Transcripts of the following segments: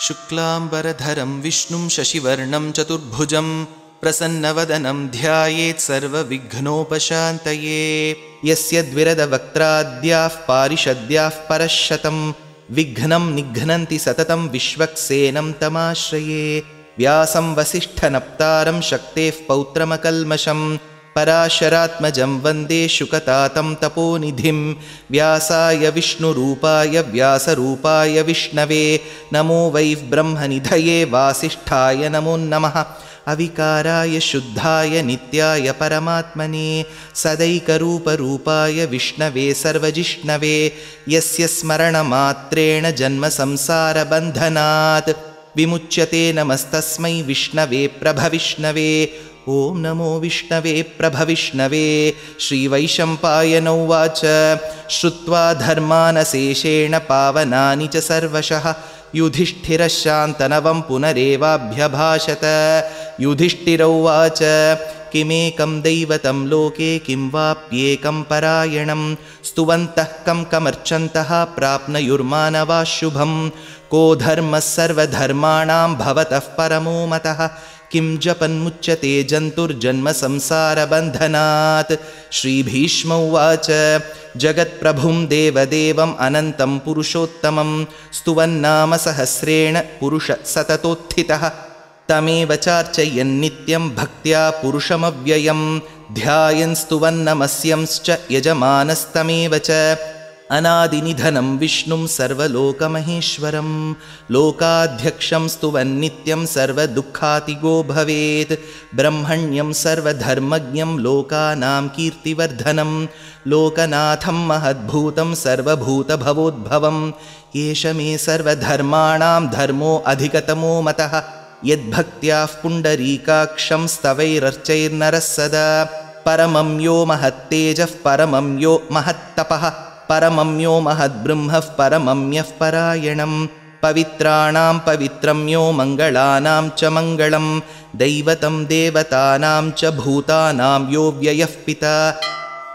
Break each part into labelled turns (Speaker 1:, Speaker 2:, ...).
Speaker 1: शुक्लाम्बरधरं विष्णुं शशिवर्णं चतुर्भुजं प्रसन्नवदनं ध्यायेत् सर्वविघ्नोपशान्तये। यस्य द्विरदवक्त्राद्याः पारिषद्याः परश्शतं विघ्नं निघ्नन्ति सततं विश्वक्सेनं तमाश्रये। व्यासं वसिष्ठनप्तारं शक्तेः पौत्रमकल्मषं पराशरात्मजं वन्दे शुकतातं तपोनिधिं। व्यासाय विष्णुरूपाय व्यासरूपाय विष्णवे नमो वै ब्रह्मनिधये वासिष्ठाय नमो नमः। अविकाराय शुद्धाय नित्याय परमात्मने सदैकरूपरूपाय विष्णवे सर्वजिष्णवे यस्य स्मरणमात्रेण जन्मसंसारबन्धनात् विमुच्यते नमस्तस्मै विष्णवे प्रभविष्णवे। ॐ नमो विष्णवे प्रभविष्णवे। श्रीवैशम्पायन उवाच श्रुत्वा धर्मानशेषेण पावनानि च सर्वशः युधिष्ठिरः शान्तनवं पुनरेवाभ्यभाषत। युधिष्ठिर उवाच किमेकं दैवतं लोके किं वाप्येकं परायणं स्तुवन्तः कं कमर्चन्तः प्राप्नुयुर्मानवाः शुभं। को धर्मः सर्वधर्माणां भवतः परमो मतः किं जपन्मुच्यते जन्तुर्जन्मसंसारबन्धनात्। श्रीभीष्म उवाच जगत्प्रभुं देवदेवम् अनन्तं पुरुषोत्तमं स्तुवन्नाम सहस्रेण पुरुषः सततोत्थितः तमेव चार्चयन्नित्यं भक्त्या पुरुषमव्ययं ध्यायन् स्तुवन्नमस्यंश्च यजमानस्तमेव च। अनादिनिधनं विष्णुं सर्वलोकमहेश्वरं लोकाध्यक्षं स्तुवन्नित्यं सर्वदुःखातिगो भवेत्। ब्रह्मण्यं सर्वधर्मज्ञं लोकानां कीर्तिवर्धनं लोकनाथं महद्भूतं सर्वभूतभवोद्भवम्। एष मे सर्वधर्माणां धर्मो अधिकतमो मतः यद्भक्त्याः पुण्डरीकाक्षं स्तवैरर्चैर्नरः सदा। परमं यो महत्तेजः परमं यो महत्तपः परमं यो महद्ब्रह्मः परमं यः परायणं। पवित्राणां पवित्रं यो मङ्गलानां च मङ्गलं दैवतं देवतानां च भूतानां यो व्ययः पिता।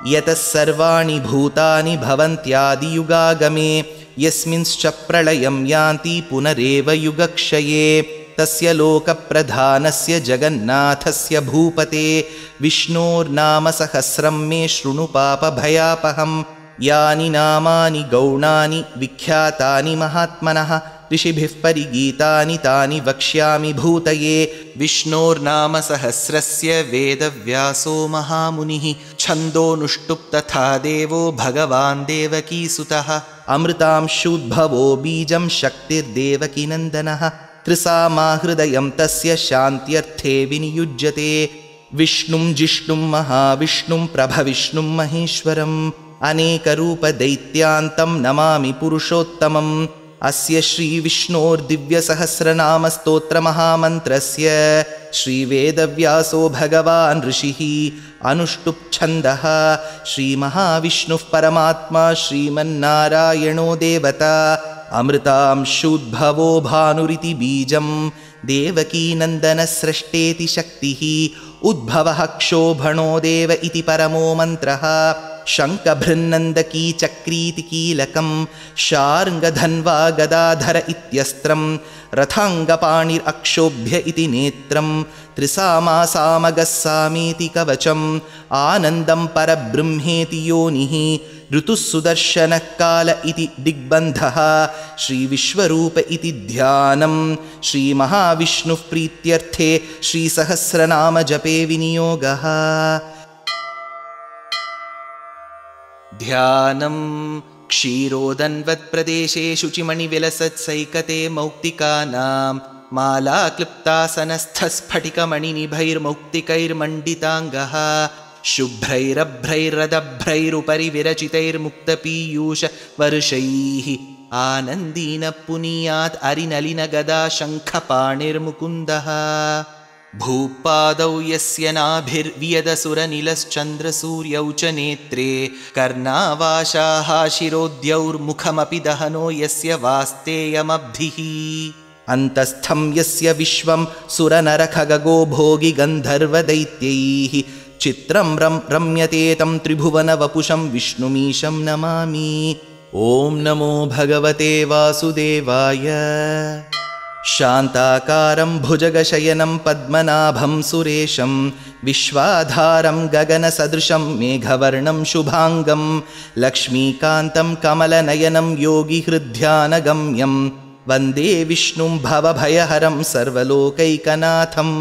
Speaker 1: यतः सर्वाणि भूतानि भवन्त्यादियुगागमे यस्मिंश्च प्रलयं यान्ति पुनरेव युगक्षये। तस्य लोकप्रधानस्य जगन्नाथस्य भूपते विष्णोर्नाम सहस्रं मे शृणु पापभयापहम्। यानि नामानि गौणानि विख्यातानि महात्मनः ऋषिभिः परिगीतानि तानि वक्ष्यामि भूतये। विष्णोर्नाम सहस्रस्य वेदव्यासो महामुनिः छन्दोनुष्टुप् तथा देवो भगवान् देवकीसुतः। अमृतांशूद्भवो बीजं शक्तिर्देवकीनन्दनः त्रिसामाहृदयं तस्य शान्त्यर्थे विनियुज्यते। विष्णुं जिष्णुं महाविष्णुं प्रभविष्णुं महेश्वरम् अनेकरूपदैत्यान्तं नमामि पुरुषोत्तमम्। अस्य श्रीविष्णोर्दिव्यसहस्रनामस्तोत्रमहामन्त्रस्य श्रीवेदव्यासो भगवान् ऋषिः अनुष्टुप्छन्दः। श्रीमहाविष्णुः परमात्मा श्रीमन्नारायणो देवता अमृतांशूद्भवो भानुरिति बीजं देवकीनन्दनस्रष्टेति शक्तिः उद्भवः क्षोभणो देव इति परमो मन्त्रः। शङ्खभृन्नन्दकी चक्रीति कीलकं शार्ङ्गधन्वा गदाधर इत्यस्त्रं रथाङ्गपाणिरक्षोभ्य इति नेत्रं त्रिसामासामगः सामेति कवचम् आनन्दं परब्रह्मेति योनिः ऋतुः सुदर्शनः काल इति दिग्बन्धः। श्रीविश्वरूप इति ध्यानं श्रीमहाविष्णुः प्रीत्यर्थे श्रीसहस्रनाम जपे विनियोगः। ध्यानं क्षीरोदन्वत्प्रदेशे शुचिमणिविलसत्सैकते मौक्तिकानां मालाक्लुप्तासनस्थस्फटिकमणिनिभैर्मौक्तिकैर्मण्डिताङ्गः शुभ्रैरभ्रैरदभ्रैरुपरि विरचितैर्मुक्तपीयूषवर्षैः आनन्दीन पुनीयात् अरिनलिनगदा शङ्खपाणिर्मुकुन्दः। भूपादौ यस्य नाभिर्वियदसुरनिलश्चन्द्रसूर्यौ च नेत्रे कर्णावाशाः शिरोद्यौर्मुखमपि दहनो यस्य वास्तेयमब्धिः। अन्तस्थं यस्य विश्वं सुरनरखगो भोगि गन्धर्वदैत्यैः चित्रं रम्यते तं त्रिभुवनवपुषं विष्णुमीशं नमामि। ॐ नमो भगवते वासुदेवाय। शान्ताकारं भुजगशयनं पद्मनाभं सुरेशं विश्वाधारं गगनसदृशं मेघवर्णं शुभाङ्गं लक्ष्मीकान्तं कमलनयनं योगिहृद्ध्यानगम्यं वन्दे विष्णुं भवभयहरं सर्वलोकैकनाथं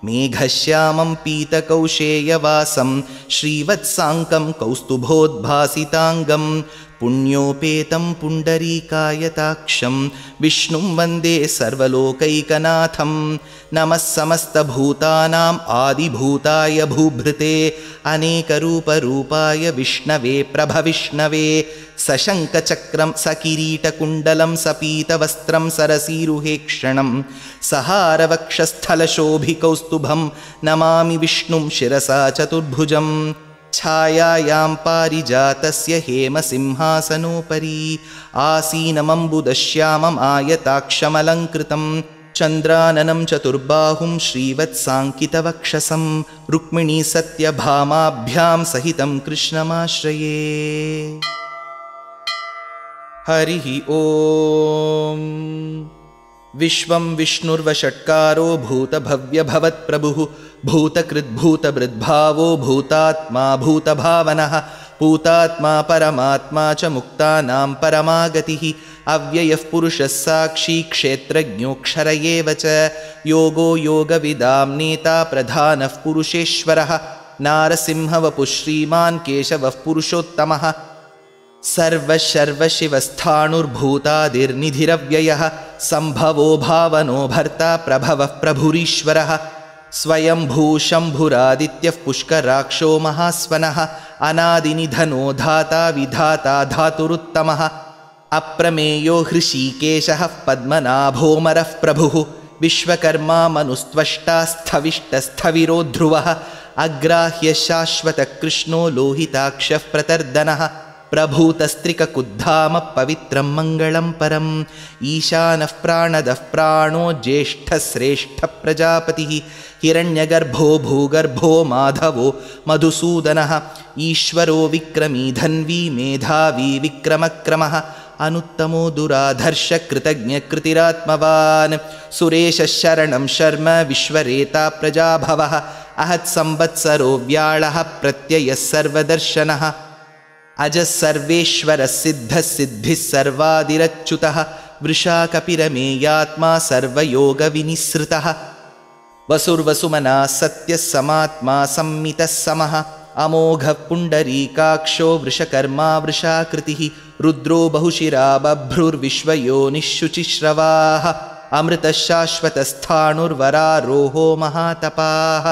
Speaker 1: मेघश्यामं पीतकौशेयवासं श्रीवत्साङ्कं कौस्तुभोद्भासिताङ्गं पुण्योपेतं पुण्डरीकायताक्षं विष्णुं वन्दे सर्वलोकैकनाथं नमः समस्तभूतानाम् आदिभूताय भूभृते अनेकरूपरूपाय विष्णवे प्रभविष्णवे सशङ्खचक्रं सकिरीटकुण्डलं सपीतवस्त्रं सरसीरुहेक्षणं सहारवक्षस्थलशोभिकौस्तुभं नमामि विष्णुं शिरसा चतुर्भुजं छायायां पारिजातस्य हेमसिंहासनोपरि आसीनमम्बुदश्यामम् आयताक्षमलङ्कृतं चन्द्राननं चतुर्बाहुं श्रीवत्साङ्कितवक्षसं रुक्मिणी सत्यभामाभ्यां सहितं कृष्णमाश्रये। हरिः ॐ। विश्वं विष्णुर्वषट्कारो भूतभव्यभवत्प्रभुः भूतकृद्भूतभृद्भावो भूतात्मा भूतभावनः भूतात्मा परमात्मा च मुक्तानां परमागतिः अव्ययः पुरुषः साक्षी क्षेत्रज्ञोऽक्षर एव च योगो योगविदां नेता प्रधानः पुरुषेश्वरः नारसिंहवपुः श्रीमान् केशवः पुरुषोत्तमः सर्वशर्वशिवस्थाणुर्भूतादिर्निधिरव्ययः सम्भवो भावनो भर्ता प्रभवः प्रभुरीश्वरः स्वयंभू शम्भुरादित्यः पुष्कराक्षो महास्वनः अनादिनिधनो धाता विधाता धातुरुत्तमः अप्रमेयो हृषीकेशः पद्मनाभोमरः प्रभुः विश्वकर्मा मनुस्त्वष्टा स्थविष्टस्थविरो ध्रुवः अग्राह्य शाश्वतकृष्णो लोहिताक्षः प्रतर्दनः प्रभूतस्त्रिककुद्धाम पवित्रं मङ्गलं परम् ईशानः प्राणदः प्राणो ज्येष्ठश्रेष्ठः प्रजापतिः हिरण्यगर्भो भूगर्भो माधवो मधुसूदनः ईश्वरो विक्रमी धन्वी मेधावी विक्रमक्रमः अनुत्तमो दुराधर्ष कृतज्ञकृतिरात्मवान् सुरेशः शरणं शर्म विश्वरेता प्रजाभवः अहत्संवत्सरो व्याळः प्रत्ययः सर्वदर्शनः अजः सर्वेश्वरः सिद्धः सिद्धिः सर्वादिरच्युतः वृषा कपिरमेयात्मा सर्वयोगविनिसृतः वसुर्वसुमना सत्यः समात्मा संमितः समः अमोघः पुण्डरीकाक्षो वृषकर्मा वृषाकृतिः रुद्रो बहुशिरा बभ्रुर्विश्वयोनिः शुचिश्रवाः अमृतः शाश्वतस्थाणुर्वरारोहो महातपाः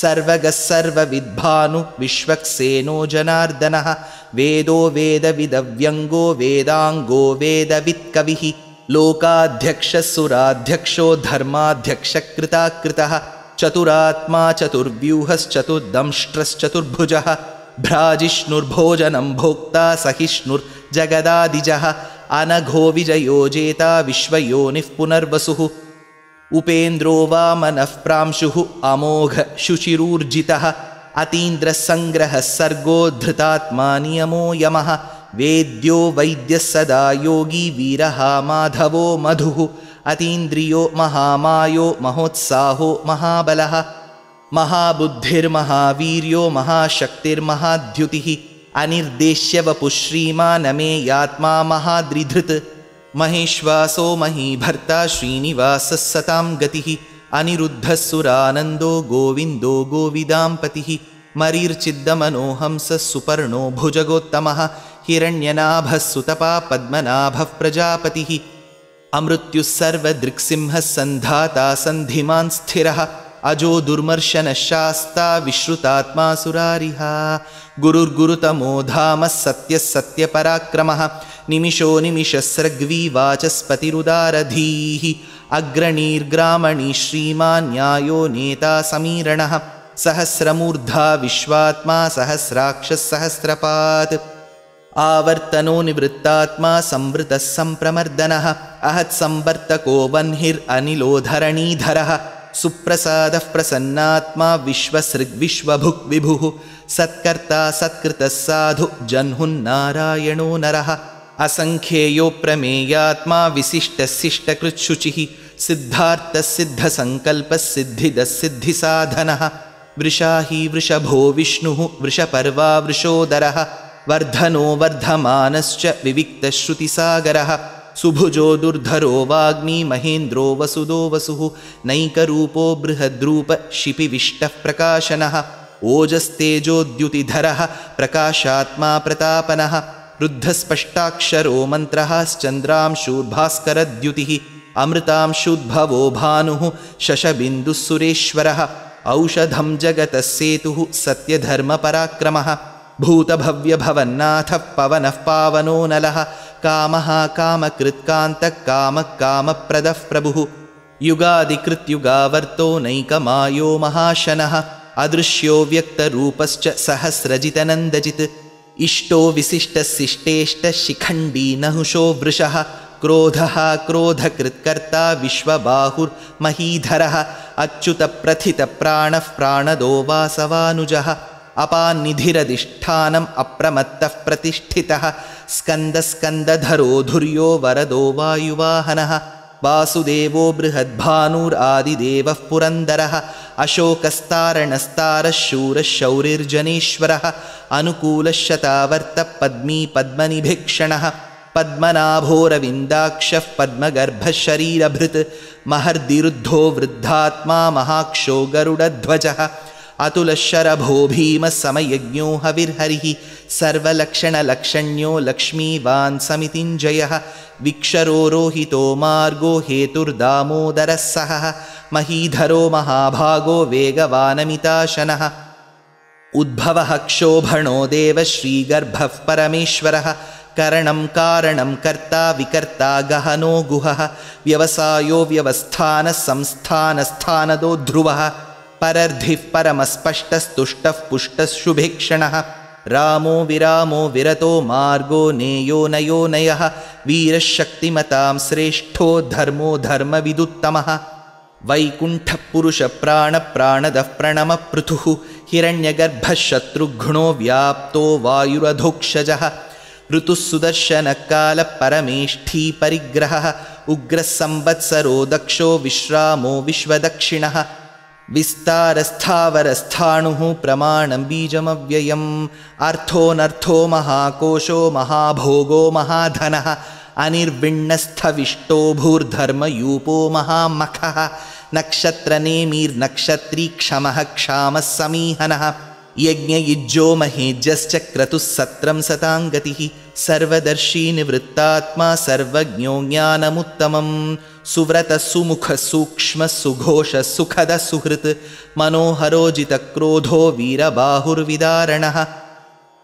Speaker 1: सर्वगः सर्वविद्भानु विश्वक्सेनो जनार्दनः वेदो वेदविदव्यङ्गो वेदाङ्गो वेदवित्कविः लोकाध्यक्षः सुराध्यक्षो धर्माध्यक्षकृताकृतः चतुरात्मा चतुर्व्यूहश्चतुर्दंष्ट्रश्चतुर्भुजः भ्राजिष्णुर्भोजनं भोक्ता सहिष्णुर्जगदादिजः अनघो विजयो जेता विश्वयोनिः पुनर्वसुः उपेन्द्रो वामनः प्रांशुः अमोघ शुचिरूर्जितः अतीन्द्रसङ्ग्रहः सर्गो धृतात्मा नियमो यमः वेद्यो वैद्यः सदा योगी वीरः माधवो मधुः अतीन्द्रियो महामायो महोत्साहो महाबलः महाबुद्धिर्महावीर्यो महाशक्तिर्महाद्युतिः अनिर्देश्यवपुः श्रीमानमेयात्मा महाद्रिधृत् महेश्वासो महीभर्ता श्रीनिवासः सतां गतिः अनिरुद्धः सुरानन्दो गोविन्दो गोविदाम्पतिः मरीर्चिद्दमनोहंसः सुपर्णो भुजगोत्तमः हिरण्यनाभः सुतपा पद्मनाभः प्रजापतिः अमृत्युः सर्वदृक्सिंहः सन्धाता सन्धिमान् स्थिरः अजो दुर्मर्शनः शास्ता विश्रुतात्मा सुरारिः गुरुर्गुरुतमो धामः सत्यः सत्यपराक्रमः निमिषो निमिषस्रग्वी वाचस्पतिरुदारधीः अग्रणीर्ग्रामणी श्रीमान् न्यायो नेता समीरणः सहस्रमूर्धा विश्वात्मा सहस्राक्षः सहस्रपात् आवर्तनो निवृत्तात्मा संवृतः सम्प्रमर्दनः अहत्संवर्तको वह्निरनिलो धरणीधरः सुप्रसादः प्रसन्नात्मा विश्वसृग्विश्वभुक् विभुः सत्कर्ता सत्कृतः साधु जह्नुन्नारायणो नरः असङ्ख्येयो प्रमेयात्मा विशिष्टशिष्टकृच्छुचिः सिद्धार्थसिद्धसङ्कल्पसिद्धिदसिद्धिसाधनः वृषा हि वृषभो विष्णुः वृषपर्वा वृषोदरः वर्धनो वर्धमानश्च विविक्तश्रुतिसागरः सुभुजो दुर्धरो वाग्मी महेन्द्रो वसुदो वसुः नैकरूपो बृहद्रूप शिपिविष्टः प्रकाशनः ओजस्तेजोद्युतिधरः प्रकाशात्मा प्रतापनः रुद्धस्पष्टाक्षरो मन्त्रः श्चन्द्रांशूर्भास्करद्युतिः अमृतांशुद्भवो भानुः शशबिन्दुः सुरेश्वरः औषधं जगतः सेतुः सत्यधर्मपराक्रमः भूतभव्यभवन्नाथः पवनः पावनो नलः कामः कामकृत्कान्तः कामः कामप्रदः प्रभुः युगादिकृत्युगावर्तो नैकमायो महाशनः अदृश्यो व्यक्तरूपश्च सहस्रजितनन्दजित् इष्टो विशिष्टशिष्टेष्टशिखण्डी नहुषो वृषः क्रोधः क्रोधकृत्कर्ता विश्वबाहुर्महीधरः अच्युतप्रथितप्राणः प्राणदो वासवानुजः अपान्निधिरधिष्ठानम् अप्रमत्तः प्रतिष्ठितः स्कन्दस्कन्दधरो धुर्यो वरदो वायुवाहनः वासुदेवो बृहद्भानुरादिदेवः पुरन्दरः अशोकस्तारणस्तारः शूरः शौरिर्जनेश्वरः अनुकूलः शतावर्तः पद्मी पद्मनिभीक्षणः पद्मनाभोरविन्दाक्षः पद्मगर्भः शरीरभृत् महर्दिरुद्धो वृद्धात्मा महाक्षो गरुडध्वजः अतुलशरभो भीमः समयज्ञो हविर्हरिः सर्वलक्षणलक्षण्यो लक्ष्मीवान् समितिञ्जयः विक्षरो रोहितो मार्गो हेतुर्दामोदरः सहः महीधरो महाभागो वेगवानमिताशनः उद्भवः क्षोभणो देवः श्रीगर्भः परमेश्वरः करणं कारणं कर्ता विकर्ता गहनो गुहः व्यवसायो व्यवस्थानः संस्थानस्थानदो ध्रुवः परर्धिः परमस्पष्टस्तुष्टः पुष्टः शुभेक्षणः रामो विरामो विरतो मार्गो नेयो नयो नयः वीरशक्तिमतां श्रेष्ठो धर्मो धर्मविदुत्तमः वैकुण्ठपुरुषप्राणप्राणदः प्रणमपृथुः हिरण्यगर्भः शत्रुघ्नो व्याप्तो वायुरधोक्षजः ऋतुः सुदर्शनकालपरमेष्ठी परिग्रहः उग्रः संवत्सरो दक्षो विश्रामो विश्वदक्षिणः विस्तारस्थावरस्थाणुः प्रमाणं बीजमव्ययम् अर्थोऽनर्थो महाकोशो महाभोगो महाधनः अनिर्विण्णस्थविष्टो भूर्धर्मयूपो महामखः नक्षत्रनेमिर्नक्षत्री क्षमः क्षामः समीहनः यज्ञयुज्यो महेज्यश्च क्रतुः सत्रं सताङ्गतिः सर्वदर्शी निवृत्तात्मा सर्वज्ञो ज्ञानमुत्तमं सुव्रतः सुमुखः सूक्ष्मः सुघोषः सुखदः सुहृत् मनोहरोजितक्रोधो वीरबाहुर्विदारणः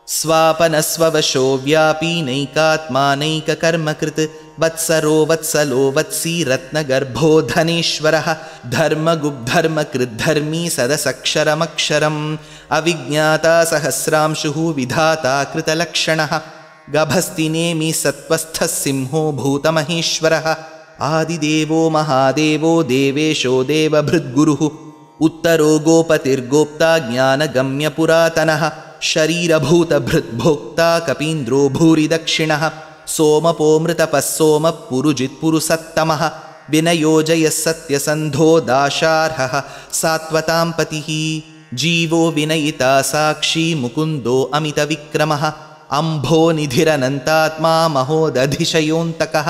Speaker 1: स्वापनस्ववशो व्यापी नैकात्मानैककर्मकृत् वत्सरो वत्सलो वत्सी रत्नगर्भो धनेश्वरः धर्मगुब्धर्मकृद्धर्मी सदसक्षरमक्षरम् अविज्ञाता सहस्रांशुः विधाता कृतलक्षणः गभस्तिनेमि सत्त्वस्थः सिंहो भूतमहेश्वरः आदिदेवो महादेवो देवेशो देवभृद्गुरुः उत्तरो गोपतिर्गोप्ता ज्ञानगम्यपुरातनः शरीरभूतभृद्भोक्ता कपीन्द्रो भूरिदक्षिणः सोमपोमृतपः सोमः पुरुजित्पुरुसत्तमः विनयोजयः सत्यसन्धो दाशार्हः सात्वतां पतिः जीवो विनयिता साक्षी मुकुन्दो अमितविक्रमः अम्भो निधिरनन्तात्मा महोदधिशयोऽन्तकः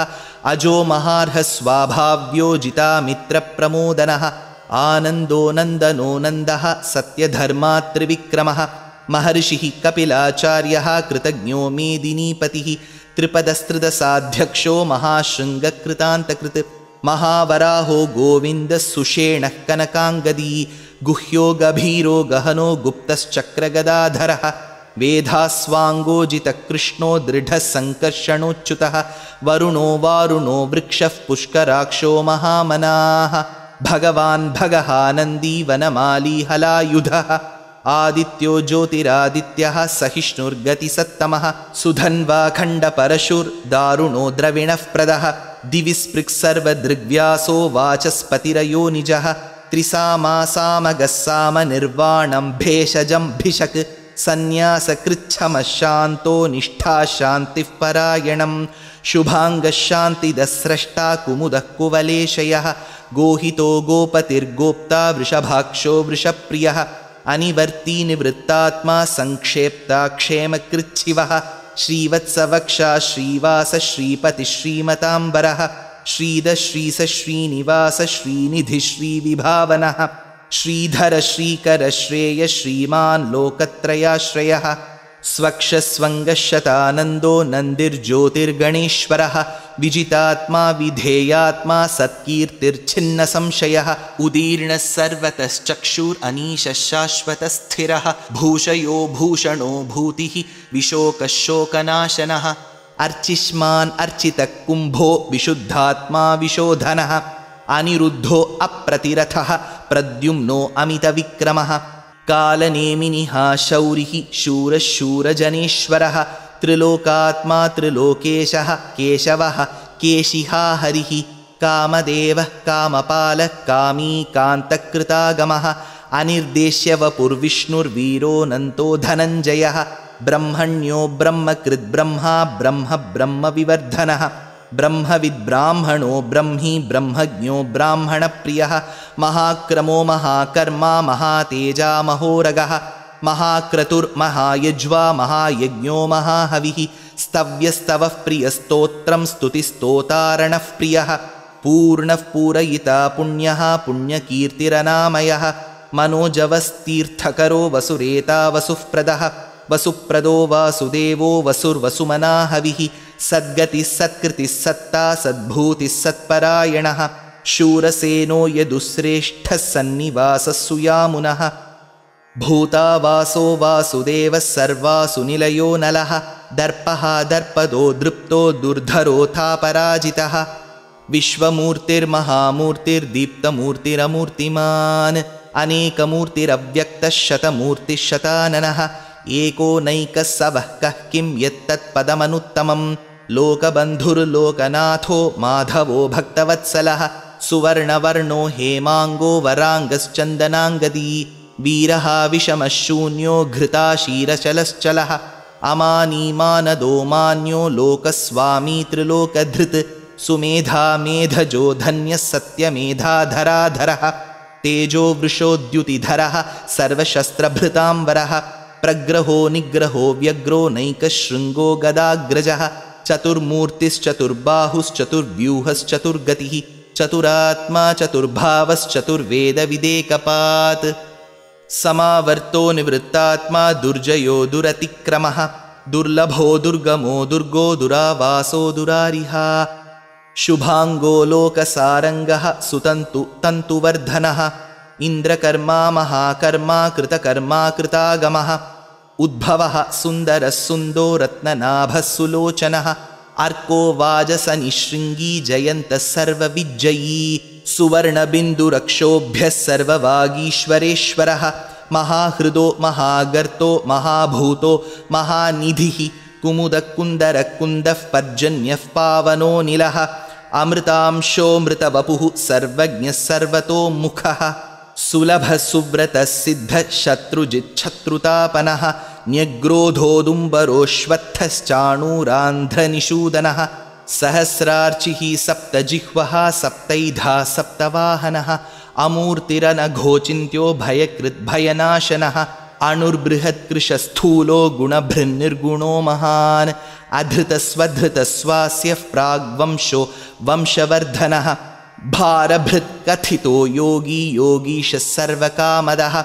Speaker 1: अजो महार्हः स्वाभाव्योजितामित्रप्रमोदनः आनन्दो नन्दनो नन्दः सत्यधर्मात्रिविक्रमः महर्षिः कपिलाचार्यः कृतज्ञो मेदिनीपतिः त्रिपदस्त्रिदशाध्यक्षो महाशृङ्गकृतान्तकृत् महावराहो गोविन्दः सुषेणः कनकाङ्गदी गुह्यो गभीरो गहनो गुप्तश्चक्रगदाधरः वेधास्वाङ्गोजितकृष्णो दृढः सङ्कर्षणोच्युतः वरुणो वारुणो वृक्षः पुष्कराक्षो महामनाः भगवान् भगहानन्दी वनमाली हलायुधः आदित्यो ज्योतिरादित्यः सहिष्णुर्गतिसत्तमः सुधन्वाखण्डपरशुर्दारुणो द्रविणः प्रदः दिविस्पृक्सर्वदृग्व्यासो वाचस्पतिरयो निजः त्रिसामासामगः सामनिर्वाणं भेषजं भिषक् सन्न्यासकृच्छमशान्तो निष्ठाशान्तिः परायणं शुभाङ्गशान्तिदस्रष्टा कुमुदः कुवलेशयः गोहितो गोपतिर्गोप्ता वृषभाक्षो वृषप्रियः अनिवर्ती निवृत्तात्मा संक्षेप्ता क्षेमकृच्छिवः श्रीवत्सवक्षा श्रीवास श्रीपतिः श्रीमताम्बरः श्रीध श्रीस श्रीनिवास श्रीनिधि श्रीविभावनः श्रीधर श्रीकर श्रेय श्रीमान् लोकत्रयाश्रयः स्वक्षस्वङ्गशतानन्दो नन्दिर्ज्योतिर्गणेश्वरः विजितात्मा विधेयात्मा सत्कीर्तिर्छिन्नसंशयः उदीर्णः सर्वतश्चक्षुरनीशः शाश्वतस्थिरः भूषयो भूषणो भूतिः विशोकः शोकनाशनः अर्चिष्मान् अर्चितः कुम्भो विशुद्धात्मा विशोधनः अनिरुद्धो अप्रतिरथः प्रद्युम्नो अमितविक्रमः कालनेमिनिः शौरिः शूरः शूरजनेश्वरः त्रिलोकात्मा त्रिलोकेशः केशवः केशिहा हरिः कामदेवः कामपालः कामी कान्तकृतागमः अनिर्देश्य वपुर्विष्णुर्वीरोऽनन्तो धनञ्जयः ब्रह्मण्यो ब्रह्मकृद्ब्रह्मा ब्रह्म ब्रह्मविवर्धनः ब्रह्मविद्ब्राह्मणो ब्रह्मी ब्रह्मज्ञो ब्राह्मणप्रियः महाक्रमो महाकर्मा महातेजा महोरगः महाक्रतुर्महायज्वा महायज्ञो महाहविः स्तव्यस्तवः प्रियस्तोत्रं स्तुतिस्तोतारणः प्रियः पूर्णः पूरयिता पुण्यः पुण्यकीर्तिरनामयः मनोजवस्तीर्थकरो वसुरेता वसुःप्रदः वसुप्रदो वासुदेवो वसुर्वसुमनाहविः सद्गतिः सत्कृतिः सत्ता सद्भूतिः सत्परायणः शूरसेनो यदुश्रेष्ठः सन्निवासः सुयामुनः भूतावासो वासुदेवः सर्वासु निलयो नलः दर्पः दर्पदो दृप्तो दुर्धरोऽथापराजितः विश्वमूर्तिर्महामूर्तिर्दीप्तमूर्तिरमूर्तिमान् अनेकमूर्तिरव्यक्तः शतमूर्तिः शताननः एको नैकः सवः कः किं यत्तत्पदमनुत्तमं लोकबन्धुर्लोकनाथो माधवो भक्तवत्सलः सुवर्णवर्णो हेमाङ्गो वराङ्गश्चन्दनाङ्गदी वीरः विषमः शून्यो घृताशीरचलश्चलः अमानीमानदो मान्यो लोकस्वामी त्रिलोकधृत् सुमेधा मेधजो धन्यः सत्यमेधाधराधरः तेजो वृषोद्युतिधरः सर्वशस्त्रभृताम्बरः प्रग्रहो निग्रहो व्यग्रो नैकशृङ्गो गदाग्रजः चतुर्मूर्तिश्चतुर्बाहुश्चतुर्व्यूहश्चतुर्गतिः चतुरात्मा चतुर्भावश्चतुर्वेदविदेकपात् समावर्तो निवृत्तात्मा दुर्जयो दुरतिक्रमः दुर्लभो दुर्गमो दुर्गो दुरावासो दुरारिहा शुभाङ्गो लोकसारङ्गः सुतन्तु तन्तुवर्धनः इन्द्रकर्मा महाकर्मा कृतकर्मा कृतागमः उद्भवः सुन्दरः सुन्दो रत्ननाभः सुलोचनः अर्को वाजसनिशृङ्गी जयन्तः सर्वविज्जयी सुवर्णबिन्दुरक्षोभ्यः सर्ववागीश्वरेश्वरः महाहृदो महागर्तो महाभूतो महानिधिः कुमुदकुन्दरकुन्दः पर्जन्यः पावनो निलः अमृतांशो मृतवपुः सर्वज्ञः सर्वतोमुखः सुलभः सुव्रतः सिद्धः शत्रुजिच्छत्रुतापनः न्यग्रोधोदुम्बरोऽश्वत्थश्चाणूरान्ध्रनिषूदनः सहस्रार्चिः सप्तजिह्वः सप्तैधा सप्तवाहनः अमूर्तिरनघोचिन्त्यो भयकृद्भयनाशनः अणुर्बृहत्कृशस्थूलो गुणभृन्निर्गुणो महान् अधृतस्वधृतस्वास्यः प्राग्वंशो वंशवर्धनः भारभृत्कथितो योगी योगीशः सर्वकामदः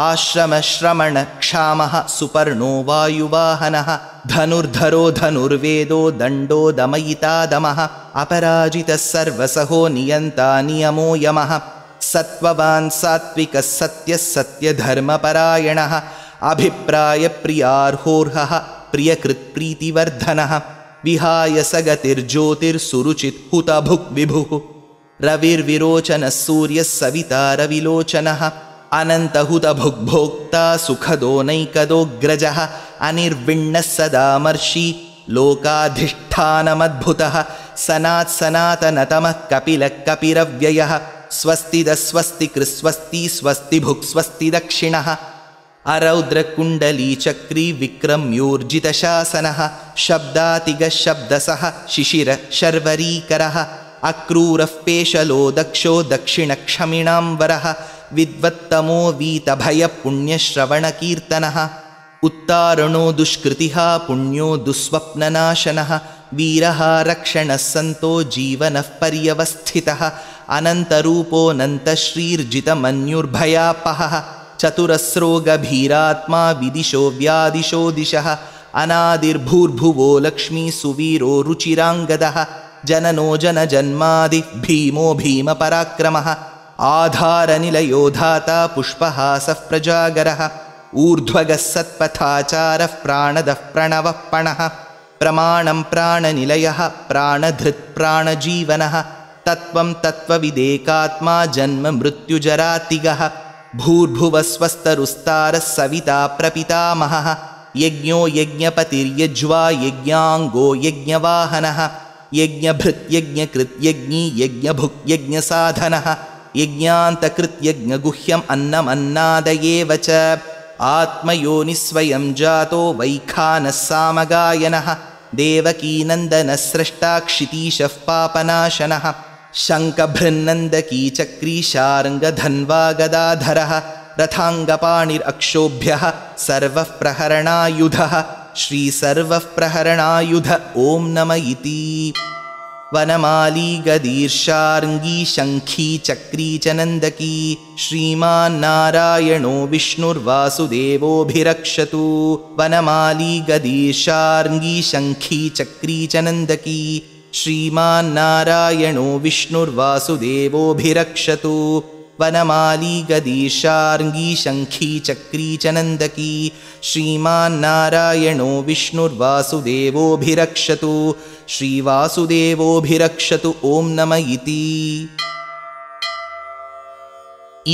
Speaker 1: आश्रमश्रमणक्षामः सुपर्णो वायुवाहनः धनुर्धरो धनुर्वेदो दण्डो दमयिता दमः अपराजितः सर्वसहो नियन्ता नियमो यमः सत्त्ववान् सात्विकः सत्यः सत्यधर्मपरायणः अभिप्रायप्रियार्होर्हः प्रियकृत्प्रीतिवर्धनः विहाय सगतिर्ज्योतिर्सुरुचित् हुतभुक् विभुः रविर्विरोचनः सूर्यः सविता रविलोचनः अनन्तहुतभुग्भोक्ता सुखदो नैकदोऽग्रजः अनिर्विण्णः सदामर्षि लोकाधिष्ठानमद्भुतः सनात्सनातनतमः कपिलः कपिरव्ययः स्वस्तिदस्वस्तिकृस्वस्ति स्वस्तिभुक् स्वस्ति दक्षिणः अरौद्रकुण्डलीचक्री विक्रम्योर्जितशासनः शब्दातिगः शब्दसः शिशिर शर्वरीकरः अक्रूरः पेशलो दक्षो दक्षिणक्षमिणाम्बरः विद्वत्तमो वीतभयपुण्यश्रवणकीर्तनः उत्तारणो दुष्कृतिः पुण्यो दुःस्वप्ननाशनः वीरः रक्षणः सन्तो जीवनः पर्यवस्थितः अनन्तरूपोऽनन्तश्रीर्जितमन्युर्भयापहः चतुरस्रो गभीरात्मा विदिशो व्यादिशो दिशः अनादिर्भूर्भुवो लक्ष्मी सुवीरो रुचिराङ्गदः जननो जनजन्मादि भीमो भीमपराक्रमः आधारनिलयो धाता पुष्पहासः प्रजागरः ऊर्ध्वगः सत्पथाचारः प्राणदः प्रणवः पणः प्रमाणं प्राणनिलयः प्राणधृत् प्राणजीवनः तत्त्वं तत्त्वविदेकात्मा जन्म मृत्युजरातिगः भूर्भुवस्वस्तरुस्तारः सविता प्रपितामहः यज्ञो यज्ञपतिर्यज्वा यज्ञाङ्गो यज्ञवाहनः यज्ञभृत् यज्ञकृत् यज्ञी यज्ञभुक् यज्ञसाधनः यज्ञान्तकृत् यज्ञगुह्यम् अन्नमन्नादयेव च आत्मयोनिस्वयं जातो वैखानः सामगायनः देवकीनन्दनः स्रष्टा क्षितीशः पापनाशनः शङ्खभृन्नन्दकी चक्री शार्ङ्गधन्वा गदाधरः रथाङ्गपाणिरक्षोभ्यः सर्वः प्रहरणायुधः श्रीसर्वः प्रहरणायुध ॐ नम इति वनमाली गदीर्षार्ङ्गी शङ्खी चक्री च नन्दकी श्रीमान्नारायणो विष्णुर्वासुदेवोऽभिरक्षतु वनमाली गदीर्षार्ङ्गी शङ्खी चक्री च नन्दकी श्रीमान्नारायणो विष्णुर्वासुदेवोऽभिरक्षतु वनमाली गदीर्षार्ङ्गी शङ्खी चक्री च नन्दकी श्रीमान्नारायणो विष्णुर्वासुदेवोऽभिरक्षतु श्रीवासुदेवोऽभिरक्षतु ॐ नम इति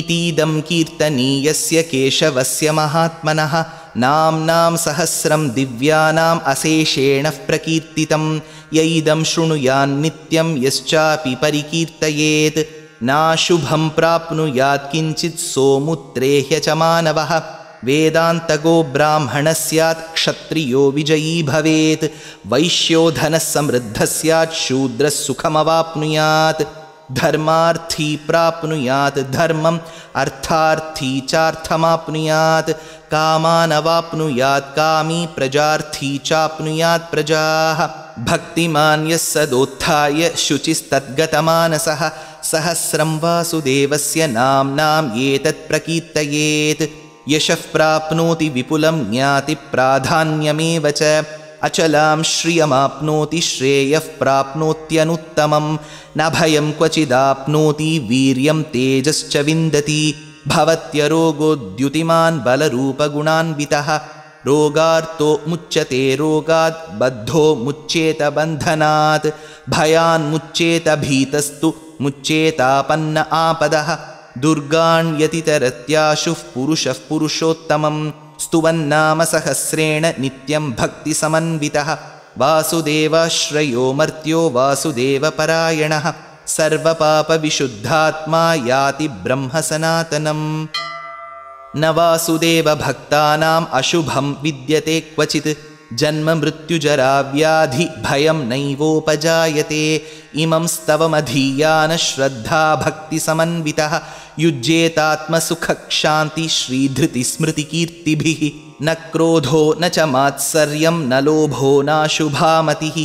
Speaker 1: इतीदं कीर्तनीयस्य केशवस्य महात्मनः नाम्नां सहस्रं दिव्यानाम् अशेषेण प्रकीर्तितं य इदं शृणुयान्नित्यं यश्चापि परिकीर्तयेत् नाशुभं प्राप्नुयात् किञ्चित् सोमुत्रेह्य च मानवः वेदान्तगो ब्राह्मणः स्यात् क्षत्रियो विजयी भवेत् वैश्यो धनः समृद्धः स्यात् शूद्रः सुखमवाप्नुयात् धर्मार्थी प्राप्नुयात् धर्मम् अर्थार्थी चार्थमाप्नुयात् कामानवाप्नुयात् कामी प्रजार्थी चाप्नुयात् प्रजाः भक्तिमान् यः सदोत्थाय शुचिस्तद्गतमानसः सहस्रं वासुदेवस्य नाम्नाम् एतत् प्रकीर्तयेत् यशः प्राप्नोति विपुलं ज्ञाति प्राधान्यमेव च अचलां श्रियमाप्नोति श्रेयः प्राप्नोत्यनुत्तमं न भयं क्वचिदाप्नोति वीर्यं तेजश्च विन्दति भवत्यरोगोद्युतिमान् बलरूपगुणान्वितः रोगार्तो मुच्यते रोगात् बद्धो मुच्येत बन्धनात् भयान्मुच्येत भीतस्तु मुच्येतापन्न आपदः दुर्गाण्यतितरत्याशुः पुरुषः पुरुषोत्तमं स्तुवन्नाम सहस्रेण नित्यं भक्तिसमन्वितः वासुदेवाश्रयो मर्त्यो वासुदेवपरायणः सर्वपापविशुद्धात्मा याति ब्रह्म सनातनम् न वासुदेवभक्तानाम् अशुभं विद्यते क्वचित् जन्म मृत्युजरा व्याधि भयं नैवोपजायते इमं स्तवमधीयान श्रद्धा भक्तिसमन्वितः युज्येतात्मसुखक्षान्ति श्रीधृतिस्मृतिकीर्तिभिः न क्रोधो न च मात्सर्यं न लोभो नाशुभामतिः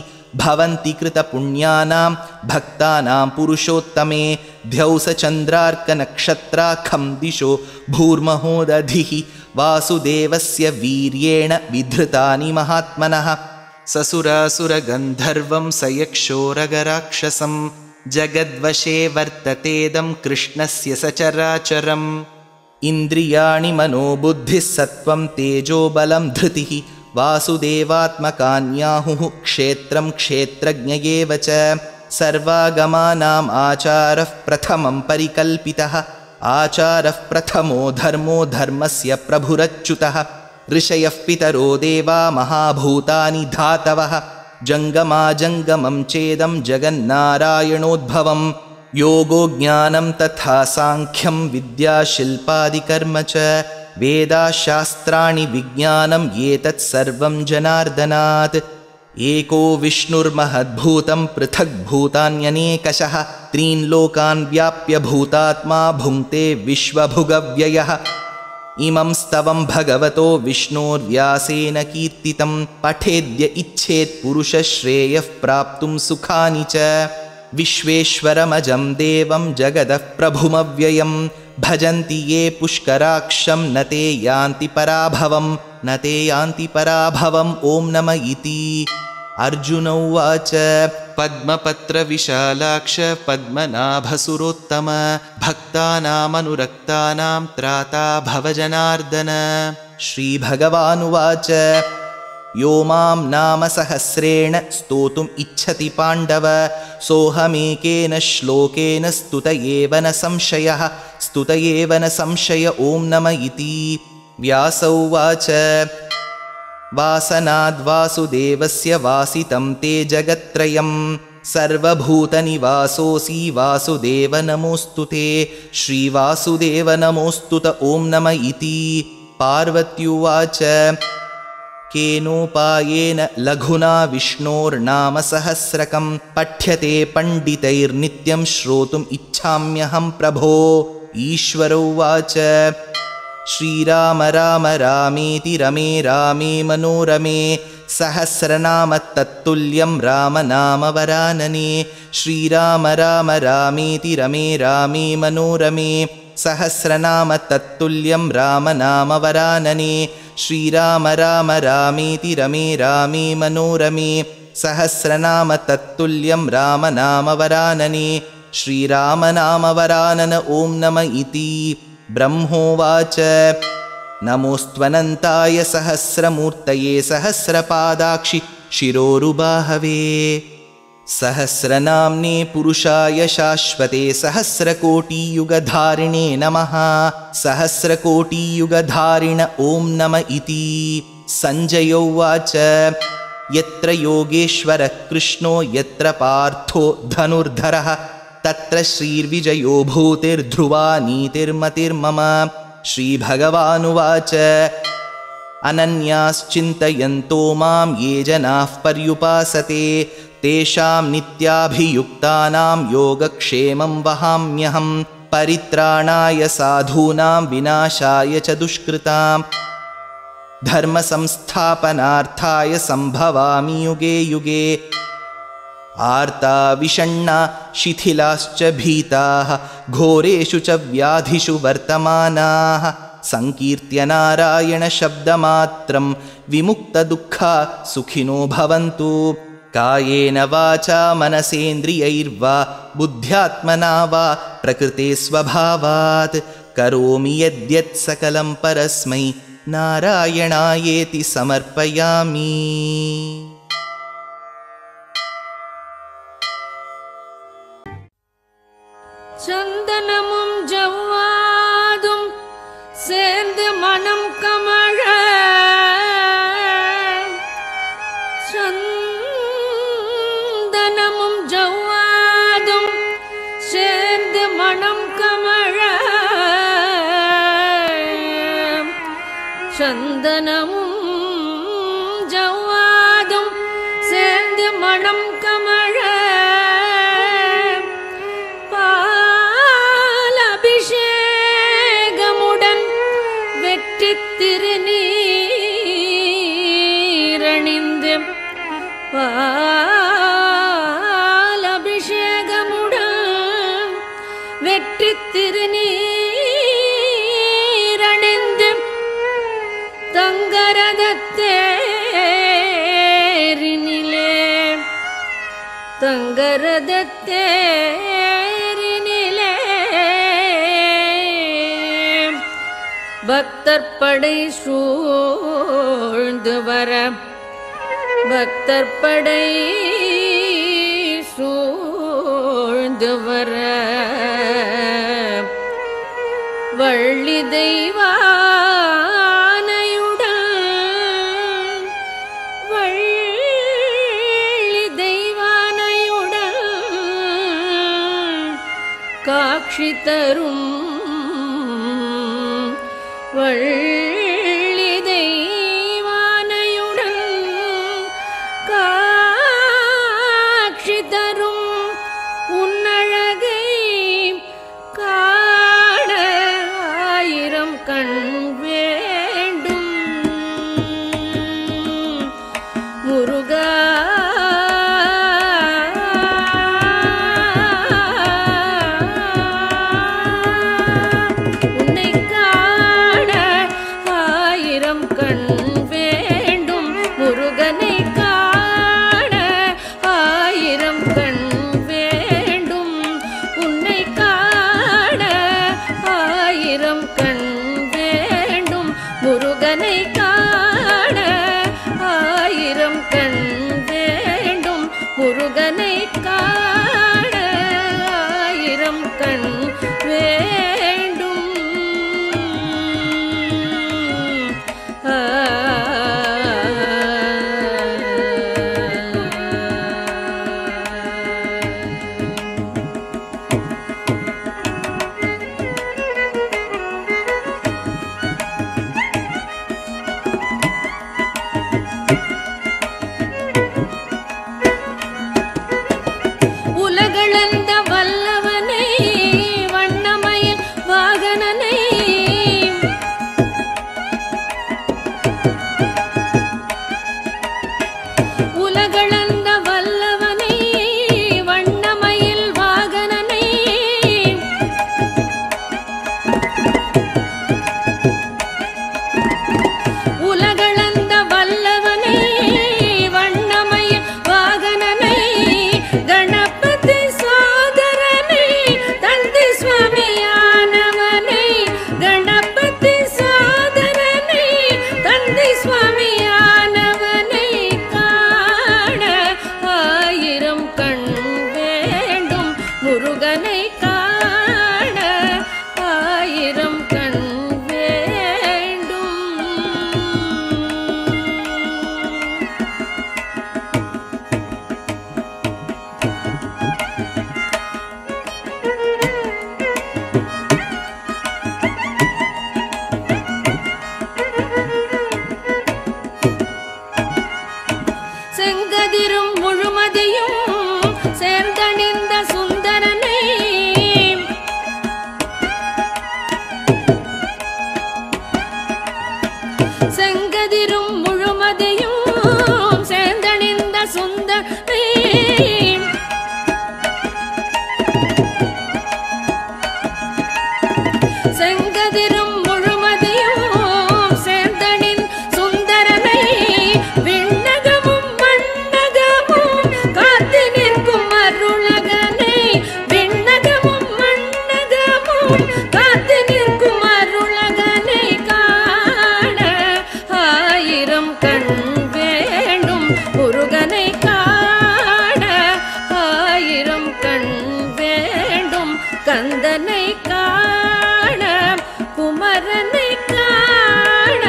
Speaker 1: भवन्ति कृतपुण्यानां भक्तानां पुरुषोत्तमे द्यौसचन्द्रार्कनक्षत्राखं दिशो भूर्महोदधिः वासुदेवस्य वीर्येण विधृतानि महात्मनः ससुरासुरगन्धर्वं सयक्षोरगराक्षसं जगद्वशे वर्ततेदं कृष्णस्य सचराचरम् इन्द्रियाणि मनोबुद्धिः सत्त्वं तेजोबलं धृतिः वासुदेवात्मकान्याहुः क्षेत्रं क्षेत्रज्ञ एव च सर्वागमानाम् आचारः प्रथमं परिकल्पितः आचारः प्रथमो धर्मो धर्मस्य प्रभुरच्युतः ऋषयः पितरो देवा महाभूतानि धातवः जङ्गमाजङ्गमं चेदं जगन्नारायणोद्भवं योगो ज्ञानं तथा साङ्ख्यं विद्याशिल्पादिकर्म च वेदाशास्त्राणि विज्ञानं एतत् सर्वं जनार्दनात् एको विष्णुर्महद्भूतं पृथग्भूतान्यनेकशः त्रीन् लोकान् व्याप्य भूतात्मा भुङ्क्ते विश्वभुगव्ययः इमं स्तवं भगवतो विष्णोर्व्यासेन कीर्तितं पठेद्य इच्छेत् पुरुषश्रेयः प्राप्तुं सुखानि च विश्वेश्वरमजं देवं जगदः प्रभुमव्ययं भजन्ति ये पुष्कराक्षं न ते यान्ति पराभवम् ॐ नम इति। अर्जुन उवाच पद्मपत्रविशालाक्ष पद्मनाभसुरोत्तम भक्तानामनुरक्तानां त्राता भवजनार्दन। श्रीभगवानुवाच यो मां नाम सहस्रेण स्तोतुम् इच्छति पाण्डव सोऽहमेकेन श्लोकेन स्तुत एव न संशय ॐ नम इति। व्यास उवाच वासनाद्वासुदेवस्य वासितं ते जगत्त्रयं सर्वभूतनिवासोऽसि वासुदेव नमोऽस्तु ते। श्रीवासुदेव नमोऽस्तुत ॐ नम इति। पार्वत्युवाच केनोपायेन लघुना विष्णोर्नाम सहस्रकं पठ्यते पण्डितैर्नित्यं श्रोतुम् इच्छाम्यहं प्रभो। ईश्वर उवाच श्रीराम राम रामेति रमे रामे मनोरमे सहस्रनाम तत्तुल्यं राम नाम वरानने। श्रीराम राम रामेति रमे रामे मनोरमे सहस्रनाम तत्तुल्यं राम नाम वरानने। श्रीराम राम रामेति रमे रामे मनोरमे सहस्रनाम तत्तुल्यं राम नाम वरानने। श्रीराम नाम वरानन ॐ नम इति। ब्रह्मोवाच नमोऽस्त्वनन्ताय सहस्रमूर्तये सहस्रपादाक्षि शिरोरुबाहवे सहस्रनाम्ने पुरुषाय शाश्वते सहस्रकोटियुगधारिणे नमः। सहस्रकोटियुगधारिण ॐ नम इति। सञ्जय उवाच यत्र योगेश्वरः कृष्णो यत्र पार्थो धनुर्धरः तत्र श्रीर्विजयो भूतिर्ध्रुवा नीतिर्मतिर्मम। श्रीभगवानुवाच अनन्याश्चिन्तयन्तो मां ये जनाः पर्युपासते तेषां नित्याभियुक्तानां योगक्षेमं वहाम्यहं परित्राणाय साधूनां विनाशाय च दुष्कृतां धर्मसंस्थापनार्थाय सम्भवामि युगे युगे। आर्ता विषण्णा शिथिलाश्च भीताः घोरेषु च व्याधिषु वर्तमानाः संकीर्त्य नारायणशब्दमात्रं विमुक्तदुःखा सुखिनो भवन्तु। कायेन वाचा मनसेन्द्रियैर्वा बुद्ध्यात्मना वा प्रकृते स्वभावात् करोमि यद्यत् सकलं परस्मै नारायणायेति समर्पयामि।
Speaker 2: சந்தனமும் ஜவ்வாதும் சேர்ந்து மனம் கமழ சந்தனமும் ஜவ்வாதும் சேர்ந்து மனம் கமழ சந்தனமும் ஜவ்வாதும் சேர்ந்து மனம் கமழ திருநீரணிந்து பாலபிஷேகமுடன் வெற்றி திருநீரணிந்து தங்கரதத்தேரினிலே பக்தர்படை சூழ்ந்து வர பக்தர்படை சூழ்ந்து வர வள்ளி தெய்வானையுடன் வள்ளி தெய்வானையுடன் காட்சி தரும் வள்ளி தெய்வானையுடன் சுந்தரி செங்கதிரும் முழுமதியும் சேர்ந்தனின் சுந்தரனை விண்ணகமும் மண்ணகமும் காத்து நிற்கும் அருளகனை விண்ணகமும் மண்ணகமும் காத்து நிற்கும் அருளகனை காண ஆயிரம் கண் வேண்டும் முருகனை காண ஆயிரம் கண் வேண்டும் கந்தனை காண குமரனை காண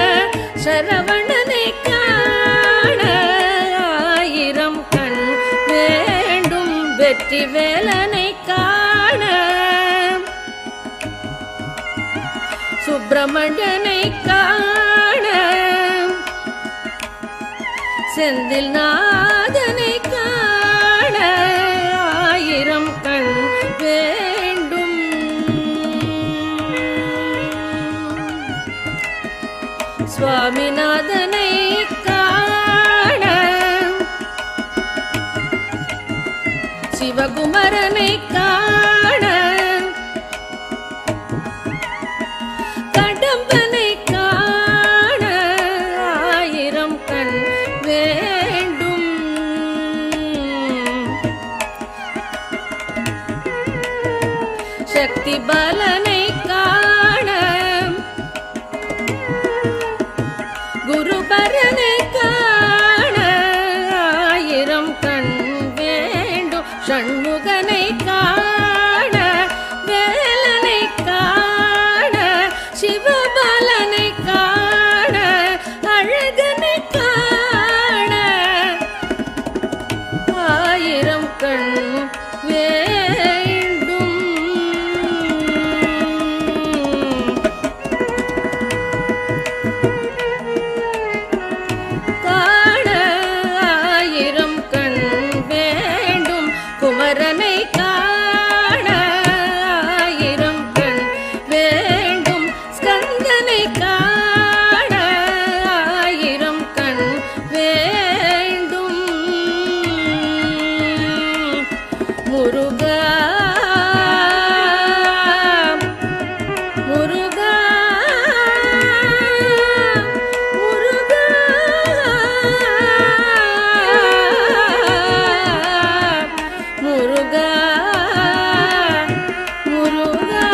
Speaker 2: சரவணனை காண ஆயிரம் கண் வேண்டும் வெற்றி வேலனை காண சுப்பிரமணியனை காண செந்தில் நாதனை காண ஆயிரம் கண் வேண்டும் சுவாமிநாதனை காண சிவகுமரனை காண கடம்பனை காண ஆயிரம் கண் வேண்டும் சக்தி பாலனை காண குருபரனை காண ஆயிரம் கண் வேண்டும் ஷண்முகனை காண வேலனை காண சிவபாலனை காண அழகனை காண ஆயிரம் கண் வேண்டும் காண ஆயிரம் கண் வேண்டும் குமரனை காண ஆயிரம் கண் வேண்டும் ஸ்கந்தனை காண ஆயிரம் கண் வேண்டும் முருகா முருகா முருகா முருகா முருகா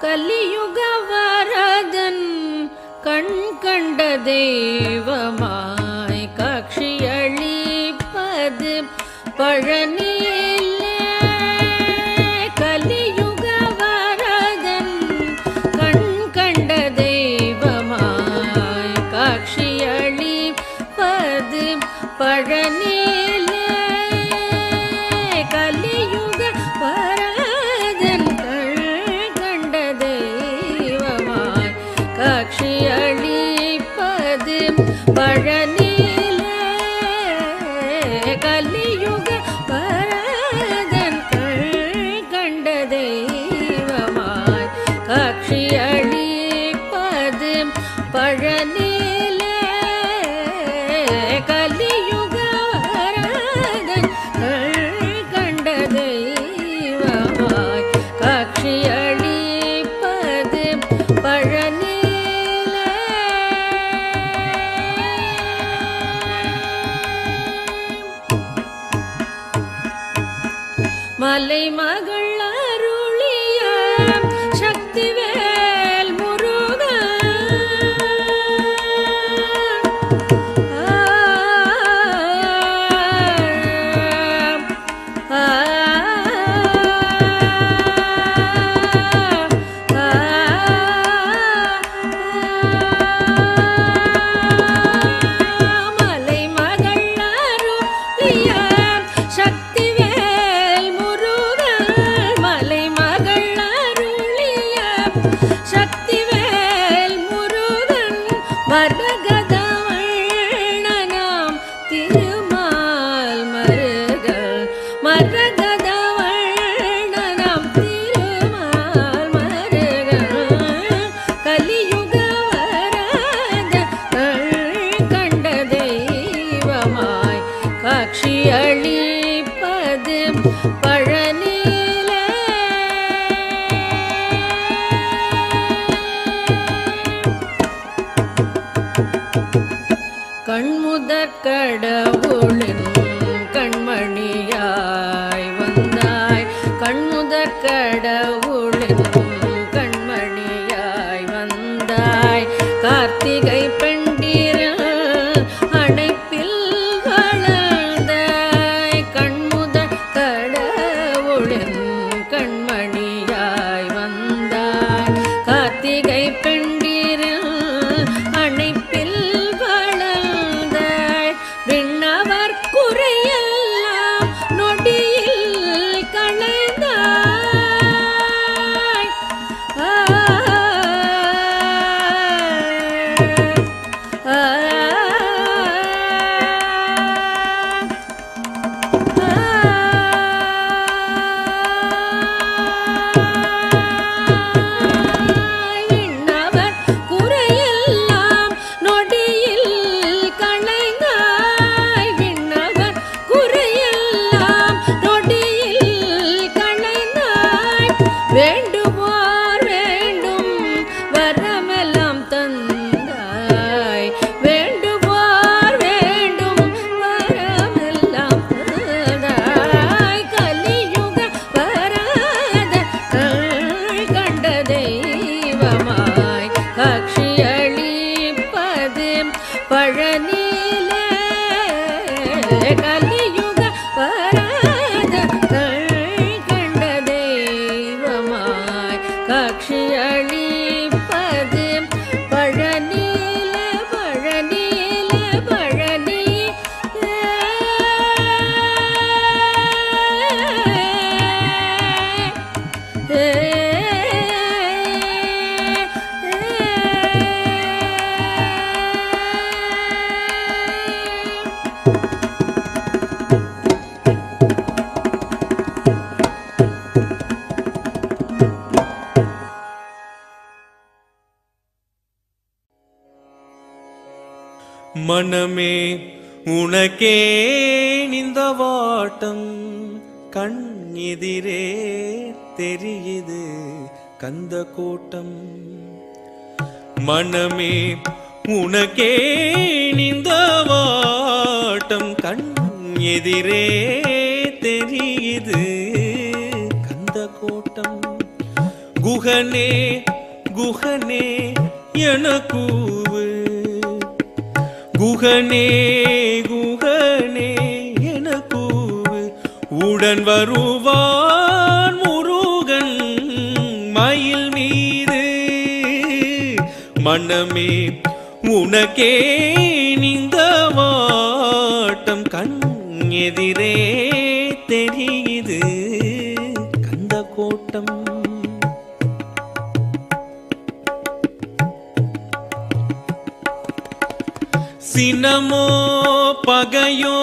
Speaker 2: கலியுக வரதன் கண் கண்ட தெய்வமாய் காட்சியளிப்பது பழனியிலே கலியுக வரதன் கண் கண்ட தெய்வமாய் காட்சியளிப்பது பழனியிலே கலியுக வரதன் கண்ட தெய்வமாய் காட்சியளிப்பது பழனியிலே கலியுக வரதன் கண்ட தெய்வமாய் காட்சியளிப்பது பழனியிலே கலியுக மலை மகள் அருளிய சக்திவேல் முருகா கண்முதற் கடவுளின் கண்மணியாய் வந்தாய் கண்முதற் கடவுளின் கண்மணியாய் வந்தாய் கார்த்திகை பெண்டிர அணைப்பில் வளர்ந்தாய் கண்முதற் கடவுளின் கண்மணியாய் வந்தாய் கார்த்திகை பெண்டிர அணைப்பில் விண்ணவர் குறையெல்லாம் நொடியில் களைந்தாய் விண்ணவர் குறையெல்லாம் நொடியில் வேண்டுவோர் வேண்டும் வரமெல்லாம் தந்தாய் வேண்டுவோர் வேண்டும் வரமெல்லாம் தந்தாய் கலியுக வராத கண்ட தெய்வமாய் காட்சி அளிப்பது பழனியிலே கலியுக வராத காட்சி அளிப்பது பழனியில பழனியில பழனி
Speaker 3: மனமே உனக்கே இந்த வாட்டம் கண் எதிரே தெரியுது கந்த கோட்டம் மனமே உனக்கே இந்த வாட்டம் கண் எதிரே தெரியுது கந்த கோட்டம் குகனே குகனே எனக்கூவு குகனே குகனே எனக்கூவு உடன் வருவான் முருகன் மயில் மீது மனமே உனக்கே இந்த வாட்டம் கண் எதிரே தெரியுது கந்த கோட்டம் சினமோ பகையோ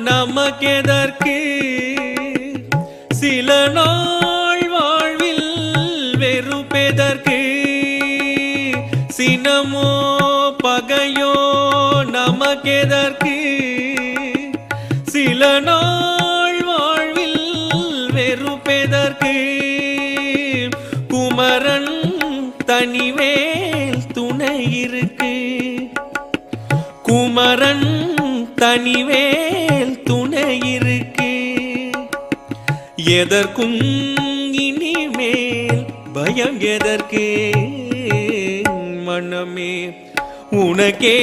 Speaker 3: நமக்கெதற்கு சில நாள் வாழ்வில் வெறுப்பெதற்கு சினமோ பகையோ நமக்கெதற்கு சில நாள் வாழ்வில் வெறுப்பெதற்கு குமரன் தனிவேல் துணை இருக்கு குமரன் தனிவேல் துணை இருக்கு எதற்கும் இனிமேல் பயம் எதற்கே மனமே உனக்கே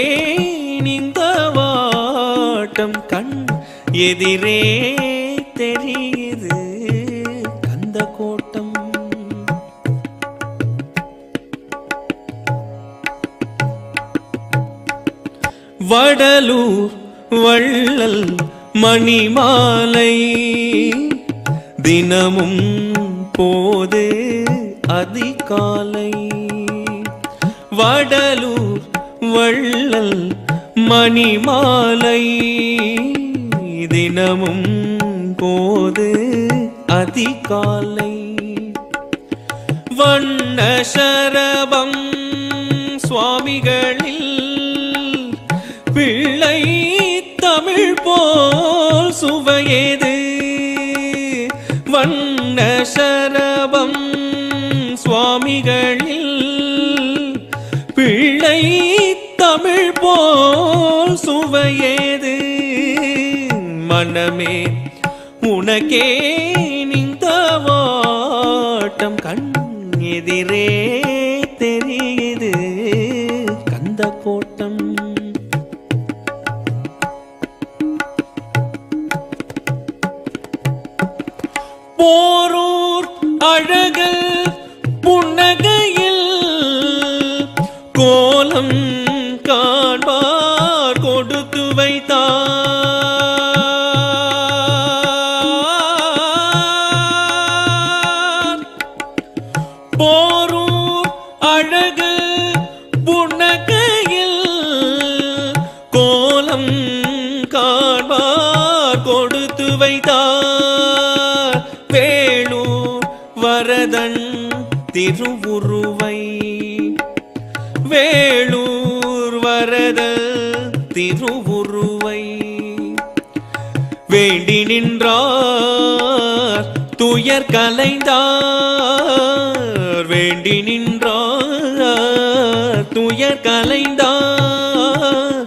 Speaker 3: இந்த வாட்டம் கண் எதிரே தெரியுது கந்த கோட்டம். வடலூர் வள்ளல் மணிமாலை தினமும் போது அதிகாலை. வடலூர் வள்ளல் மணிமாலை தினமும் போது அதிகாலை. வண்ண சரபம் சுவாமிகளில் பிள்ளை தமிழ் போல் சுவையேது. வண்ண சரபம் சுவாமிகளில் பிள்ளை தமிழ் போல் சுவையேது. மனமே உனக்கே இந்த வாட்டம் கண் எதிரே தெரியுது கந்த கோட்டம். போரூர் அழகல் புன்னகையில் கோலம் காண்பார் கொடுத்து வைத்தார். போரூர் அழகல் புன்னகையில் கோலம் காண்பார் கொடுத்து வைத்தார். வேளூர் வரதன் திருவுருவை வேளூர் வரதல் திருவுருவை வேண்டி நின்றார் துயர் கலைந்தார். வேண்டி நின்றார் துயர் கலைந்தார்.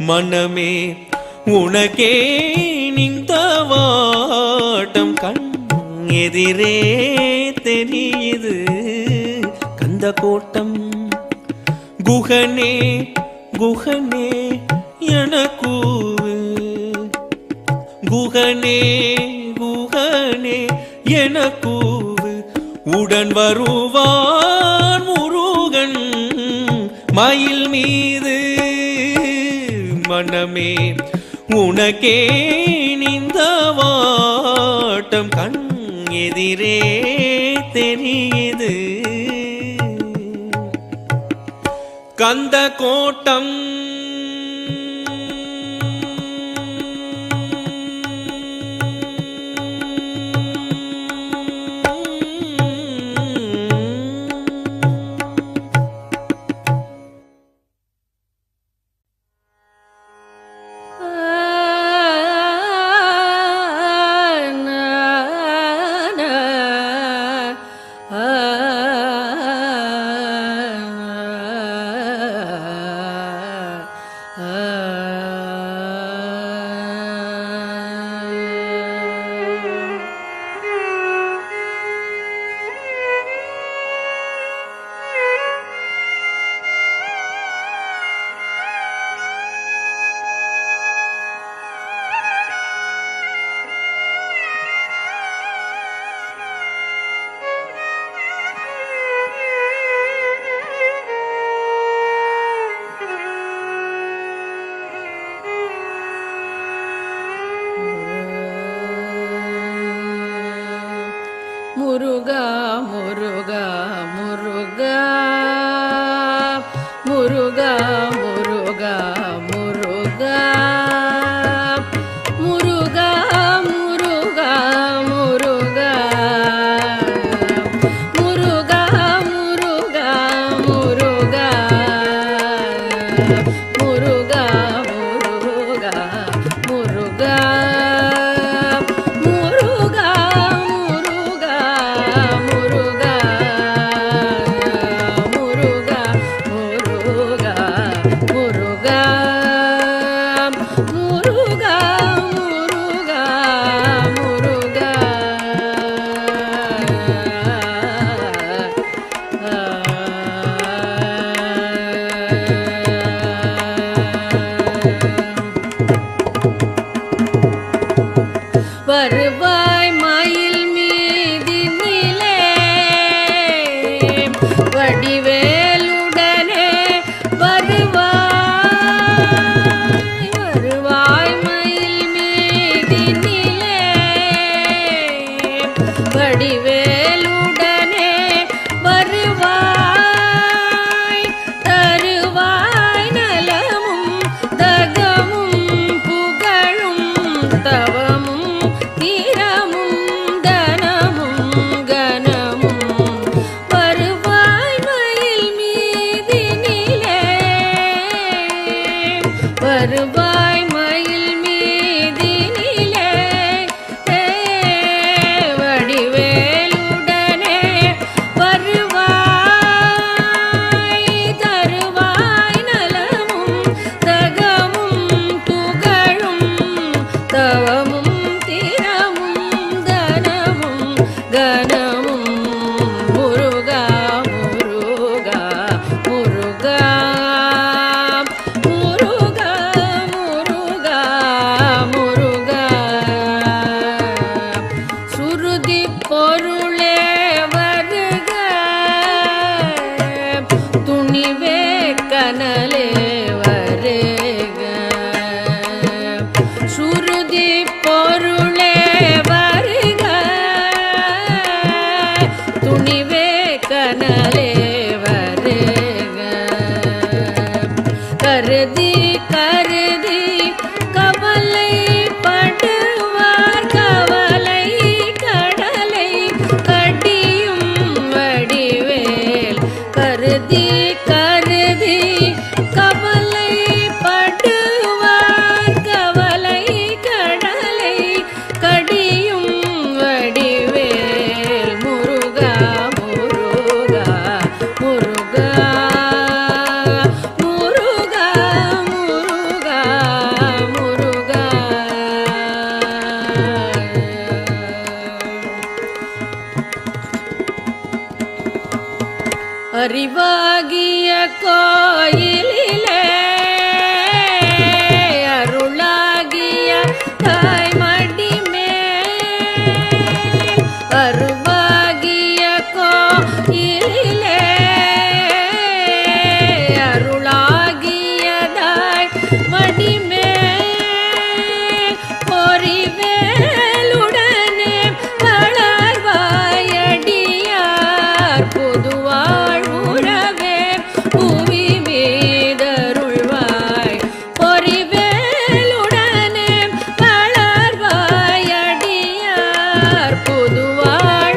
Speaker 3: மனமே உனக்கே இந்த வாட்டம் கண் எதிரே தெரியுது கந்த கோட்டம். குகனே குகனே எனக்கூவு குகனே குகனே எனக்கூவு உடன் வருவான் முருகன் மயில் மீது. மனமே உனக்கே இந்த வாட்டம் கண் எதிரே தெரியுது கந்த கோட்டம்.
Speaker 2: முருகா முருகா முருகா முருகா முருகா முருகா முருகா முருகா முருகா முருகா முருகா முருகா முருகா முருகா முருகா முருகா வருவாய் மயில் மீதினிலே வடிவேலுடனே வருவாய் மயில் மீதினிலே வடிவேலுடனே வருவாய் தருவாய் நலமும் தகமும் புகழும் தவமும் தீரமும் தனமும் கனமும் வருவாய் மயில் மீதினிலே வருவாய் மயில் மீதினிலே வடிவேலுடனே வருவாய் தருவாய் நலமும் தகமும் புகழும் தவமும் தீரமும் தனமும் கனமும் முருகா முருகா முருகா முருகா முருகா முருகா சுருதி பொருளே வருக துணிவே கனலே வருக சுருதி பொருளே வருக துணிவே கனலே வருக கருதி கருதி கவலை படுவார் கவலை கடலை கடியும் வடிவேல் கருதி கருதி கவலை படுவார் கவலை கடலை கடியும் வடிவேல் முருகா முருகா முருகா முருகா முருகா முருகா அறிவாகிய கோயிலிலே அருளாகிய தாய்மடிமே அருவாகிய கோயிலிலே அருளாகியதாய் மடிமே பொறிவேலுடனே வளர்வாயடியார் புதுவாழ் உறவே புவி மீதருள்வாய் பொறிவேலுடனே வளர்வாயடியார் புதுவாழ்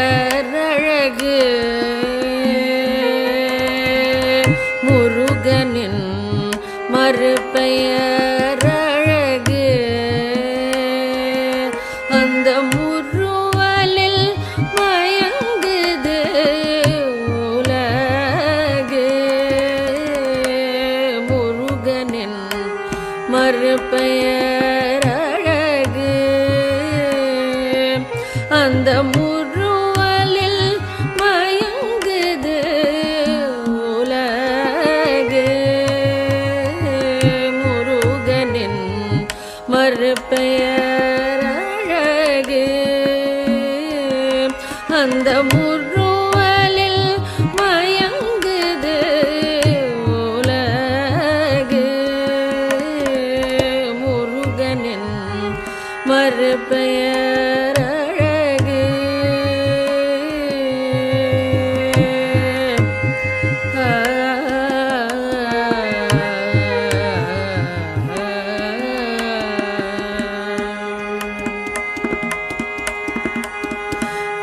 Speaker 2: மறுபெயரழகு முருகனின் மறுபெயரழகு அந்த முருவலில் மயங்குது உலகு முருகனின் மறுபெயரழகு அந்த முருவலில் மயங்குது உலகு முருகனின் மறுபெயரழகு அந்த முருவலில் மயங்குது உலகு முருகனின் மறுபெயரழகு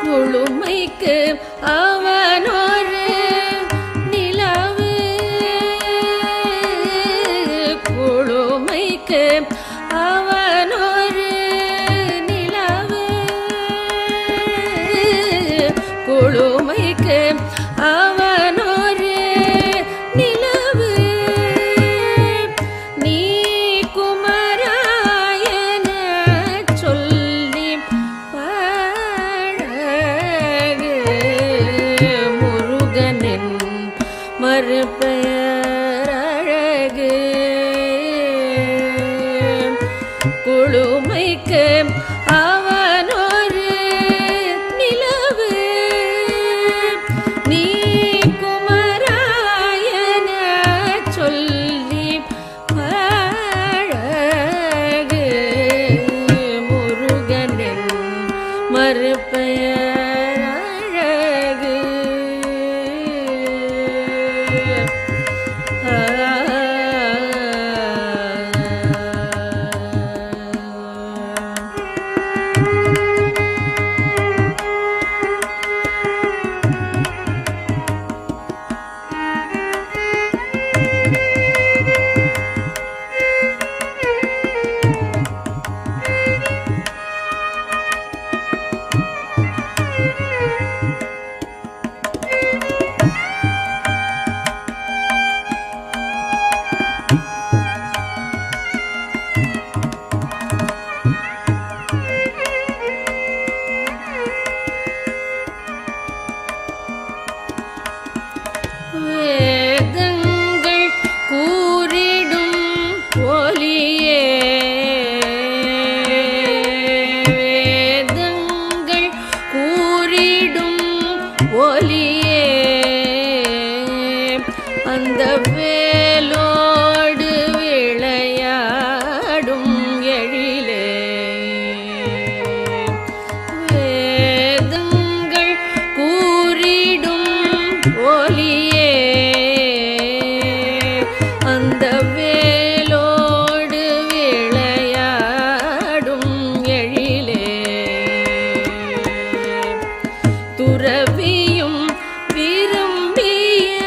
Speaker 2: குளுமைக்கு அவனொரு நிலவு குளுமைக்கு அவனொரு நிலவு குளுமைக்கு அவனொரு நிலவு நீ குமராயன சொல்லி பழகு முருகனின் மறுபெயரழகு குளுமைக்கு அவனொரு நிலவு நீ குமராயன சொல்லி பழகு முருகனின் மறுபெயரழகு வேதங்கள் கூறிடும் ஒலியே வேதங்கள் கூறிடும் ஒலியே அந்த வேலோடு விளையாடும் எழிலே வேதங்கள் கூறிடும் ஒலியே அந்த வேலோடு விளையாடும் எழிலே துறவியும் விரும்பிய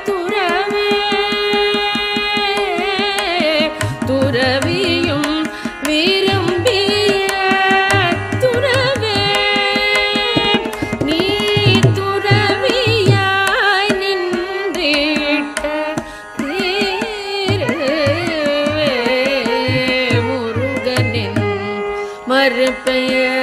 Speaker 2: துறவே துறவியும் விரும்பிய துறவே நீ துறவியாய் நின்றிட்ட தீருவே முருகனின் மறுபெயரழகு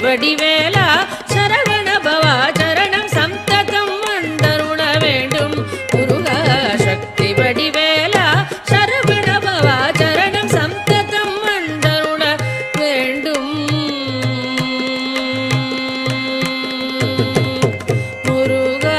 Speaker 2: வடிவேலா சரவண பவா சரணம் சந்ததம் வந்தருள வேண்டும். முருகா சக்தி வடிவேலா சரவண பவா சரணம் சந்ததம் வந்தருள வேண்டும். முருகா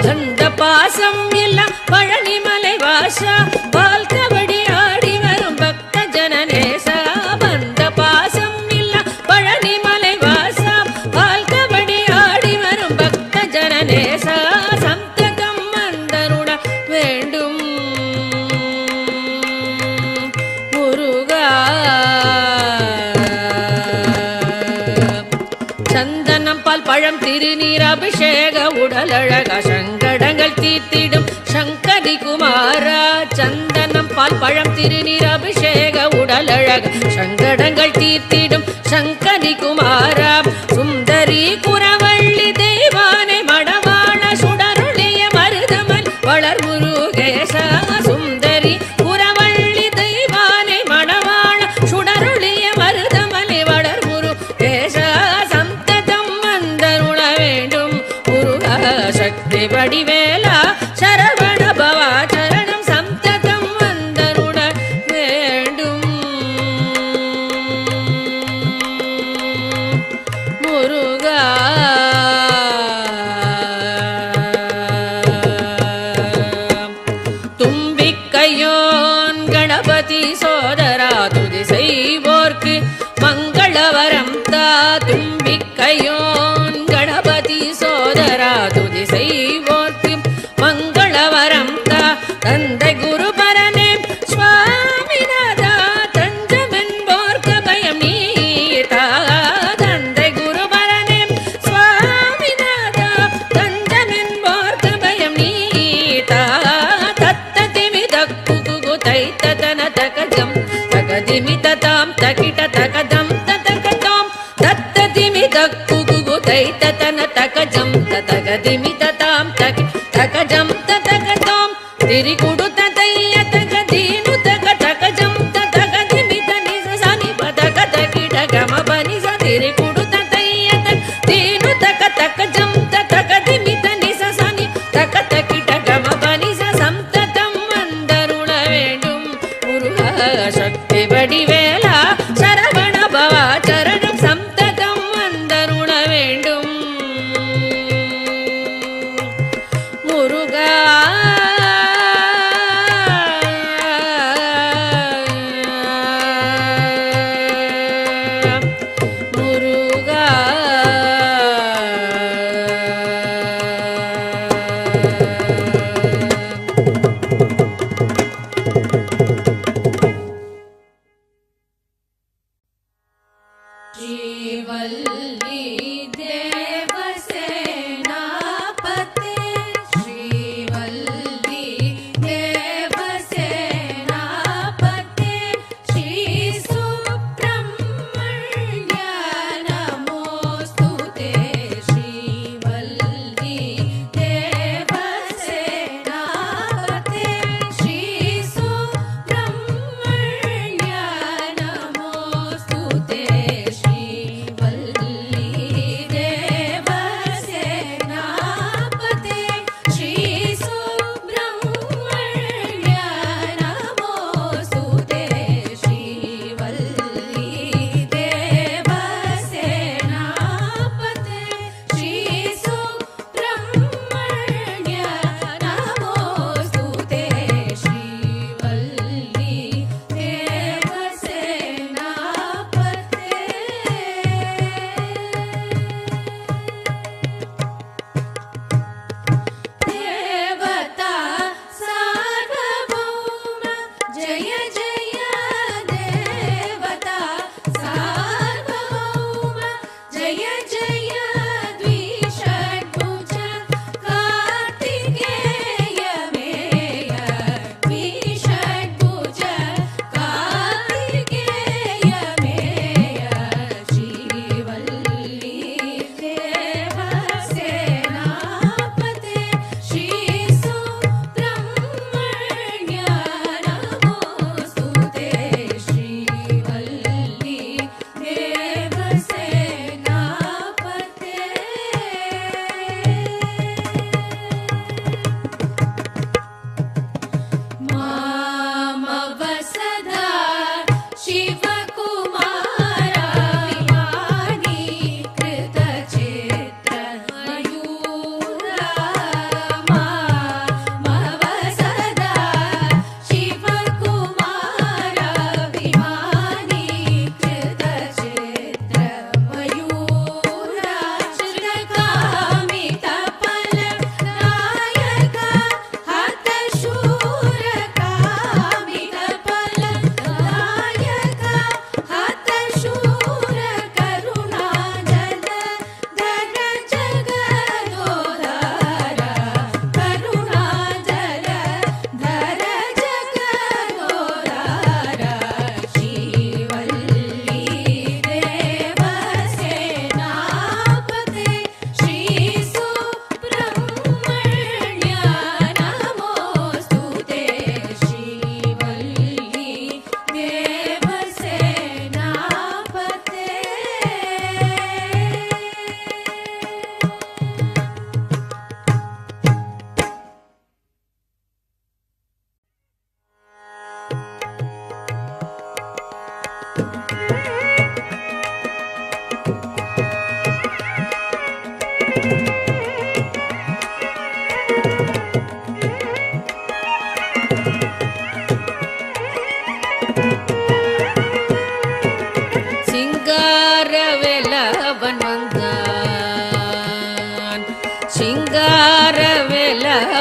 Speaker 2: கந்த பாசம் எல்லாம் பழனிமலை வாசா பால்கபடி ஆடி வரும் பக்த ஜனநேசா. பந்த பாசம் இல்ல பழனிமலை வாசா பால்கபடி ஆடி வரும் பக்த ஜனநேசா. சந்ததம் வந்தருள வேண்டும் முருகா. சந்தனம் பால் பழம் திருநீர் அபிஷேக உடலழக சங்கடங்கள் தீர்த்திடும் சங்கரி குமாரா. சந்தனம் பால் பழம் திருநீர் அபிஷேக உடலழக சங்கடங்கள் தீர்த்திடும் சங்கரி குமாரா. சுந்தரி குரவள்ளி தெய்வானை மடவாள சுடருளிய மருதமல் வளர் முருகேசா. சுந்தரி குரவள்ளி தெய்வானை மடவாள சுடருளிய மருதமலை வளர் முருகேசா. சந்ததம் வந்தருள வேண்டும் முருகா. சக்தி வடிவேலா சரவண பவா சரணம் சந்ததம் வந்தருட வேண்டும் முருகா தும்பிக்கையோன் கணபதி சோதரா துதி செய்வோர்க்கு மங்களவரம் தா தும்பிக்கையோன் கணபதி சோதரா துதி செய்வோர்க்கு மங்களவரம் தா தந்தை குருபரனே சுவாமிநாதா தஞ்சமென்போர்க்கு பயம் நீதா தந்தை குருபரனே சுவாமிநாதா தஞ்சமென்போர்க்கு பயம் நீதா தைத்ததன தகஜம் தகதிமிததாம் தகிட தகதம் ததகதோம் தத்ததிமிதக்குகு தைத்ததன தகஜம் ததகதிமிததாம் தகஜம் ததகதோம் திரிகுடு ததைய தகதீனு தக தகஜம் ததகதிமித நிசசனி பதக தகிட கமபனி திரிகுடு ததைய தீனு தக தகஜம் ததகதிமித நிசசனி தக தகிட கமபனி சம்ததம் வந்தருள வேண்டும் முருகா சக்தி வடிவேலா சரவண பவா சரணம் சம்ததம் வந்தருள வேண்டும் முருகா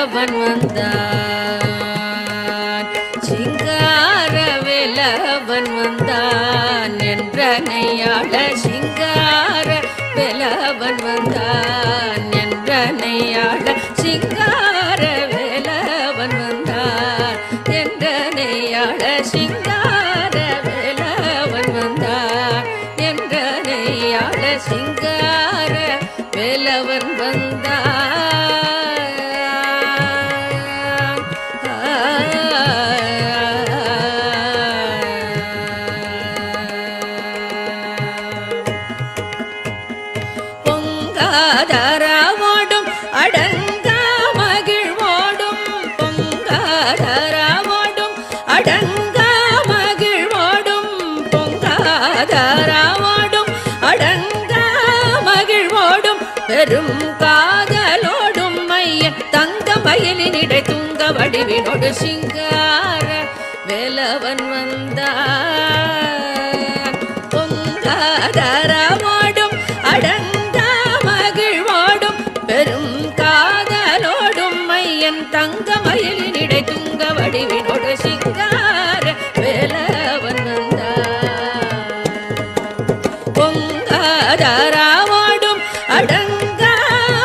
Speaker 2: வேலவன் வந்தான் சிங்கார வேலவன் வந்தான் என்றனையாள சிங்கார வேலவன் வந்தான் என்றனையாள சிங்கார வேலவன் வந்தான் என்றனையாள சிங்கார வேலவன் வந்தான் என்றனையாள சிங்கார வேலவன் வந்தான் பொங்காதராவோடும் அடங்கா மகிழ்வோடும் பொங்காதராவோடும் அடங்கா மகிழ்வோடும் பொங்காதராவோடும் அடங்கா மகிழ்வோடும் பெரும் காதலோடும் மையன் தங்க மயிலினிடை தூங்க வடிவினோடு சிங்கார வேலவன் வந்தான் பொங்காதராவோடும் அடங்கா மகிழ்வோடும் பெரும் காதலோடும் மையன் தங்க மயிலினிடை தூங்க வடிவினோடு சிங்கார வேலவன் வந்தான் பொங்காதராவோடும் அடங்கா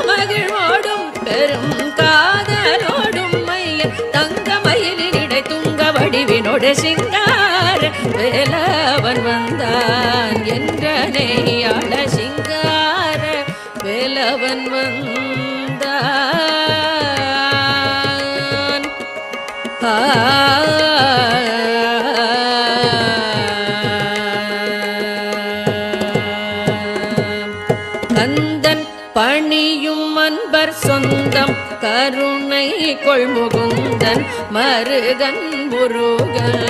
Speaker 2: மகிழ்வோடும் பெரும் காதலோடும் மையன் தங்க மயிலினிடை தூங்க வடிவினோடு சிங்கார வேலவன் வந்தான் என்றனையாள சிங்கார வேலவன் வந்தான் கந்தன் பணியும் அன்பர் சொந்தம் கருணை கொள்முகுந்தன் மருகன் முருகன்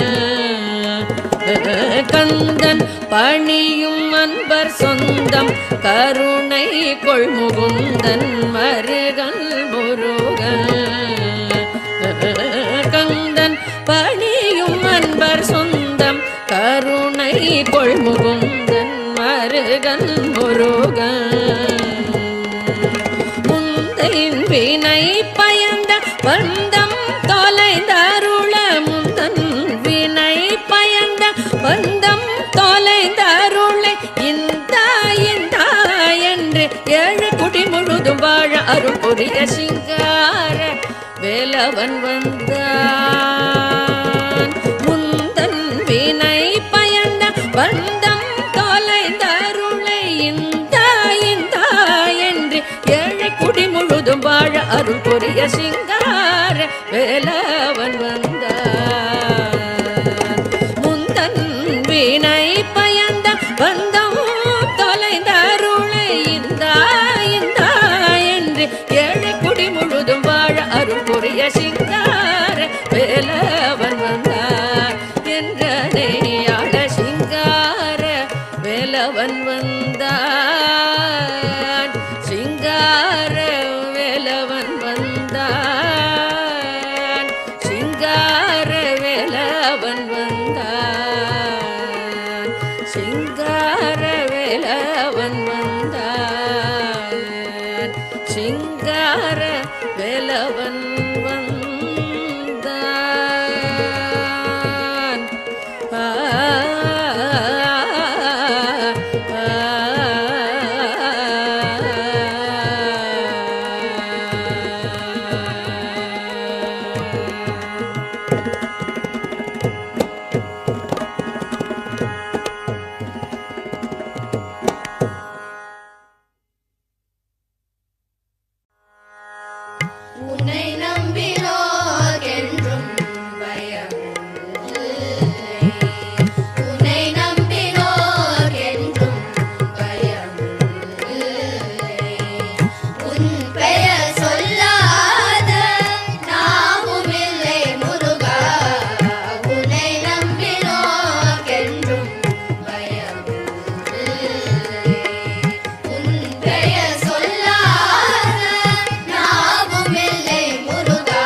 Speaker 2: கந்தன் பணியும் அன்பர் சொந்தம் கருணை கொள்முகுந்தன் மருகன் முருகன் கந்தன் பணியும் அன்பர் சொந்தம் கருணை கொள்முகுந்தன் மருகன் முருகன் முந்தையின் வினை பயந்த பந்தம் தொலைந்தருள முந்தன் வினை பயந்த பந்தம் தொலைந்தருளை இந்த என்று ஏழு குடி முழுதும் வாழ அருள் புரிய சிங்கார வேலவன் வந்தான் முந்தன் வினை பயந்த பந்தம் தொலைந்தருளை இந்த என்று ஏழு குடி முழுதும் வாழ அருள் புரிய சிங்கார வேலவன் வந்தான் முந்தன் வினை பயந்த பந்தம் தொலைந்தருளை இந்த என்று ஏழு குடி முழுதும் வாழ அருள் புரிய சிங்கார வேலவன் வந்தான் என்றனையாள சிங்கார வேலவன் வந்தான் சிங்கார வேலவன் வந்தான் சிங்கார வேலவன் வந்தான் சிங்கார வேலவன் வந்தான் சிங்கார வேலவன் வந்தான்
Speaker 4: உன்னை நம்பினோர்க்கென்றும் பயமில்லை. உன்னை நம்பினோர்க்கென்றும் பயமில்லை. உன் பெயர் சொல்லாத நாவுமில்லை முருகா. உன்னை நம்பினோர்க்கென்றும் பயமில்லை. உன் பெயர் சொல்லாத நாவுமில்லை முருகா.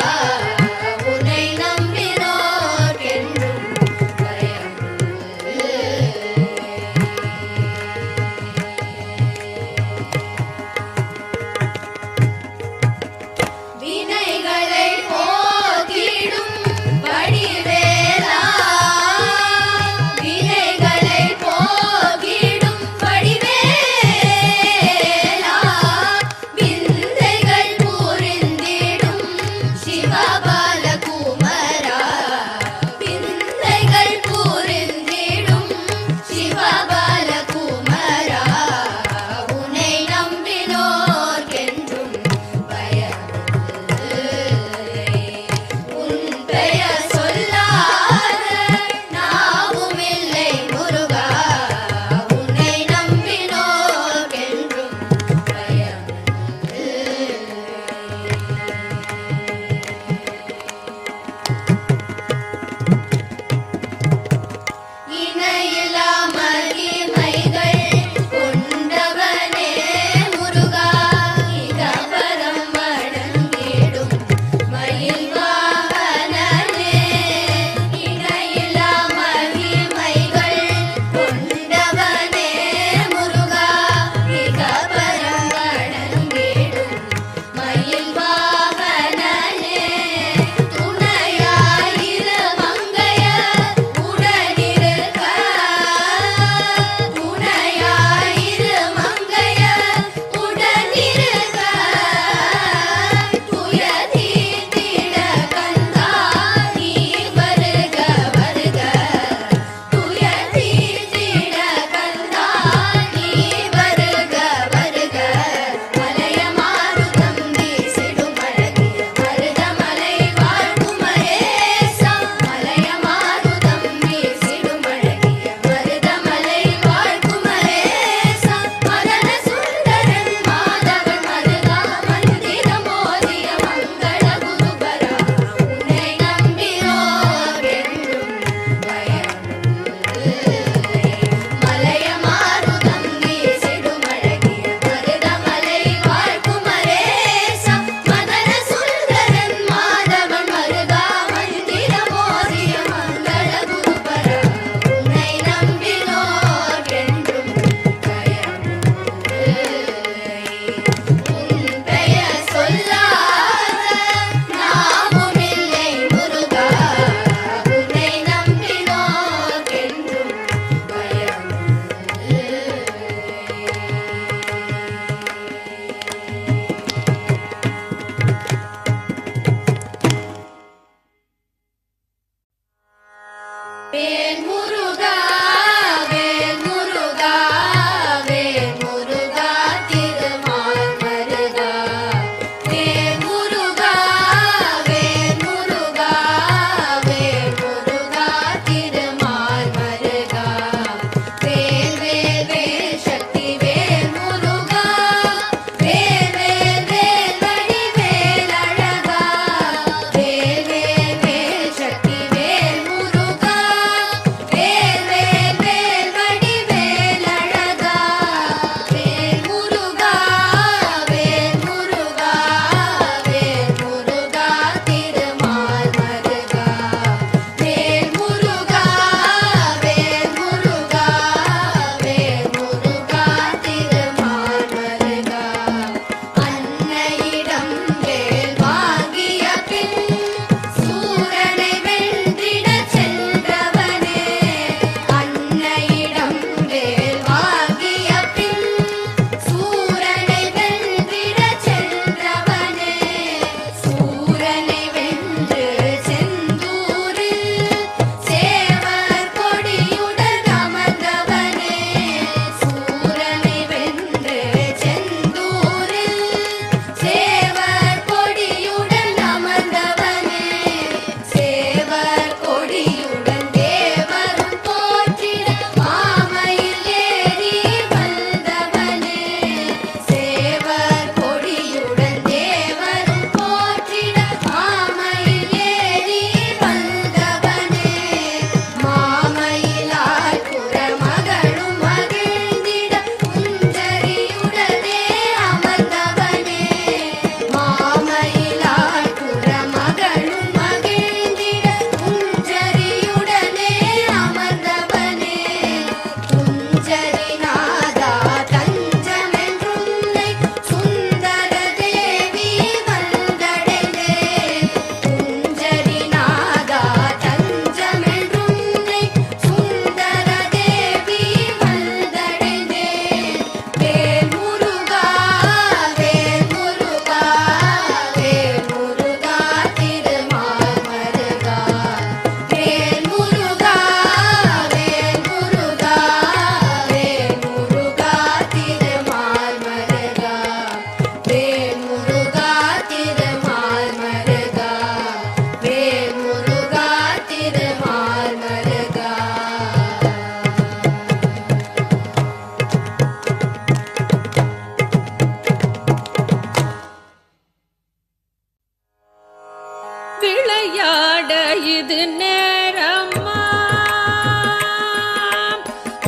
Speaker 2: விளையாட இது நேரமா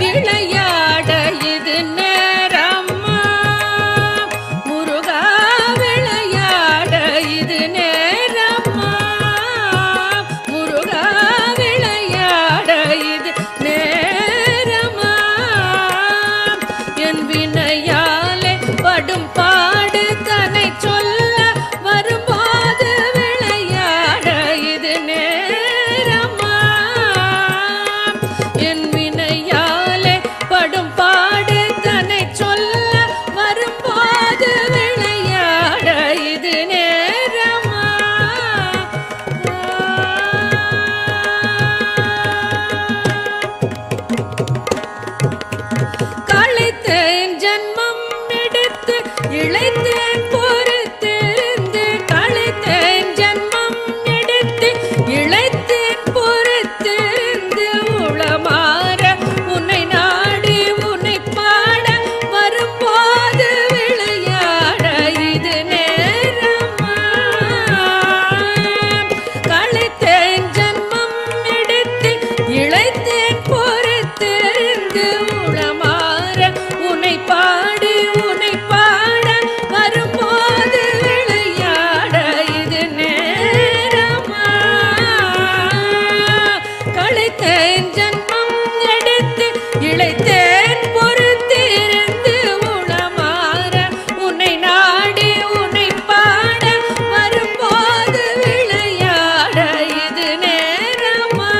Speaker 2: விளையாட இது நேரமா முருகா விளையாட இது நேரமா முருகா விளையாட இது நேரமா என் வினையாலே படும் பாடு தன்னை சொல்ல வரும்போது விளையாட இது நேரமா என் வினையாலே படும் பாடு தன்னை சொல்ல வரும்போது விளையாட இது நேரமா களைத்தேன் ஜன்மம் எடுத்து இளைத்தேன் பொறுத்திருந்து களைத்தேன் ஜன்மம் எடுத்து இளைத்தேன் பொறுத்திருந்து உளமாற உன்னை நாடி உன்னை பாட வரும்போது விளையாட இது நேரமா களைத்தேன் ஜன்மம் எடுத்து இளைத்தேன் பொறுத்திருந்து உளமாற உன்னை பாடி உன்னை பாட வரும்போது விளையாட இது நேரமா களைத்தேன் ஜன்மம் எடுத்து இளைத்தேன் பொறுத்திருந்து உளமாற உன்னை நாடி உன்னை பாட வரும்போது விளையாட இது நேரமா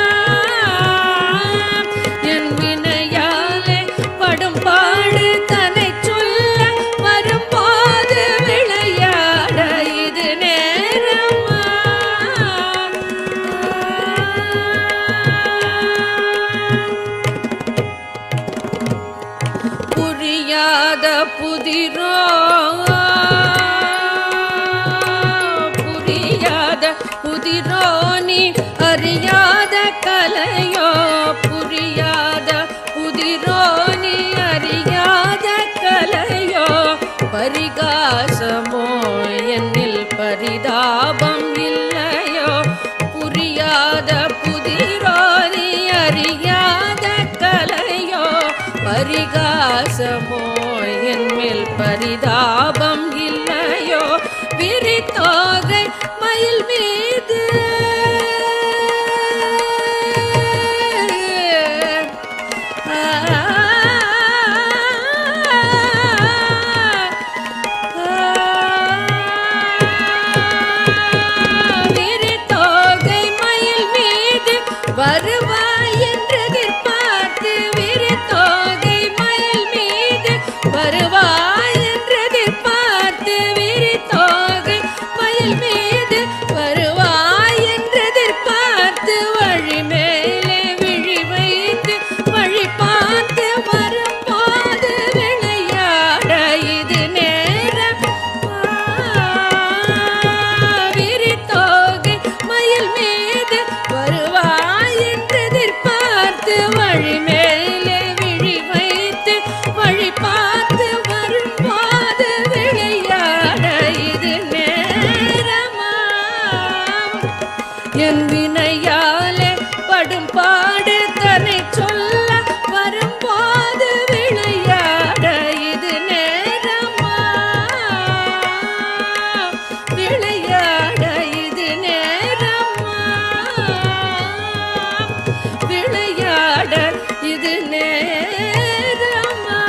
Speaker 2: என் வினையாலே படும் பாடு தன்னை சொல்ல வரும்போது விளையாட இது நேரமா புரியாத புதிரோ புரியாத புதிரோ நீ அறியாத கலையோ புரியாத புதிரோ நீ அறியாத கலையோ பரிகாசமோ என்னில் பரிதாபம் இல்லையோ புரியாத புதிரோ நீ அறியாத கலையோ பரிகாசமோ என்மேல் பரிதாபம் இல்லையோ விரித்தோகை மயில் மீது விரித்தோகை மயில் மீது வருவாய் என்று எதிர்பார்த்து விரித்தோகை மயில் மீது வருவாய் என்று எதிர்பார்த்து விரித்தோகை மயில் மீது வருவாய் என்று எதிர்பார்த்து வழி மேலே விழி வைத்து வழி பார்த்து வரும்போது விளையாட இது நேரம் விரித்தோகை மயில் மீது வருவாய் என்று எதிர்பார்த்து வழி மேலே விழி வைத்து வழி பார்த்து வரும்போது விளையாட இது நேரமா என் வினையாலே படும் பாடு தன்னை சொல்ல வரும்போது விளையாட இது நேரமா விளையாட இது நேரமா விளையாட இது நேரமா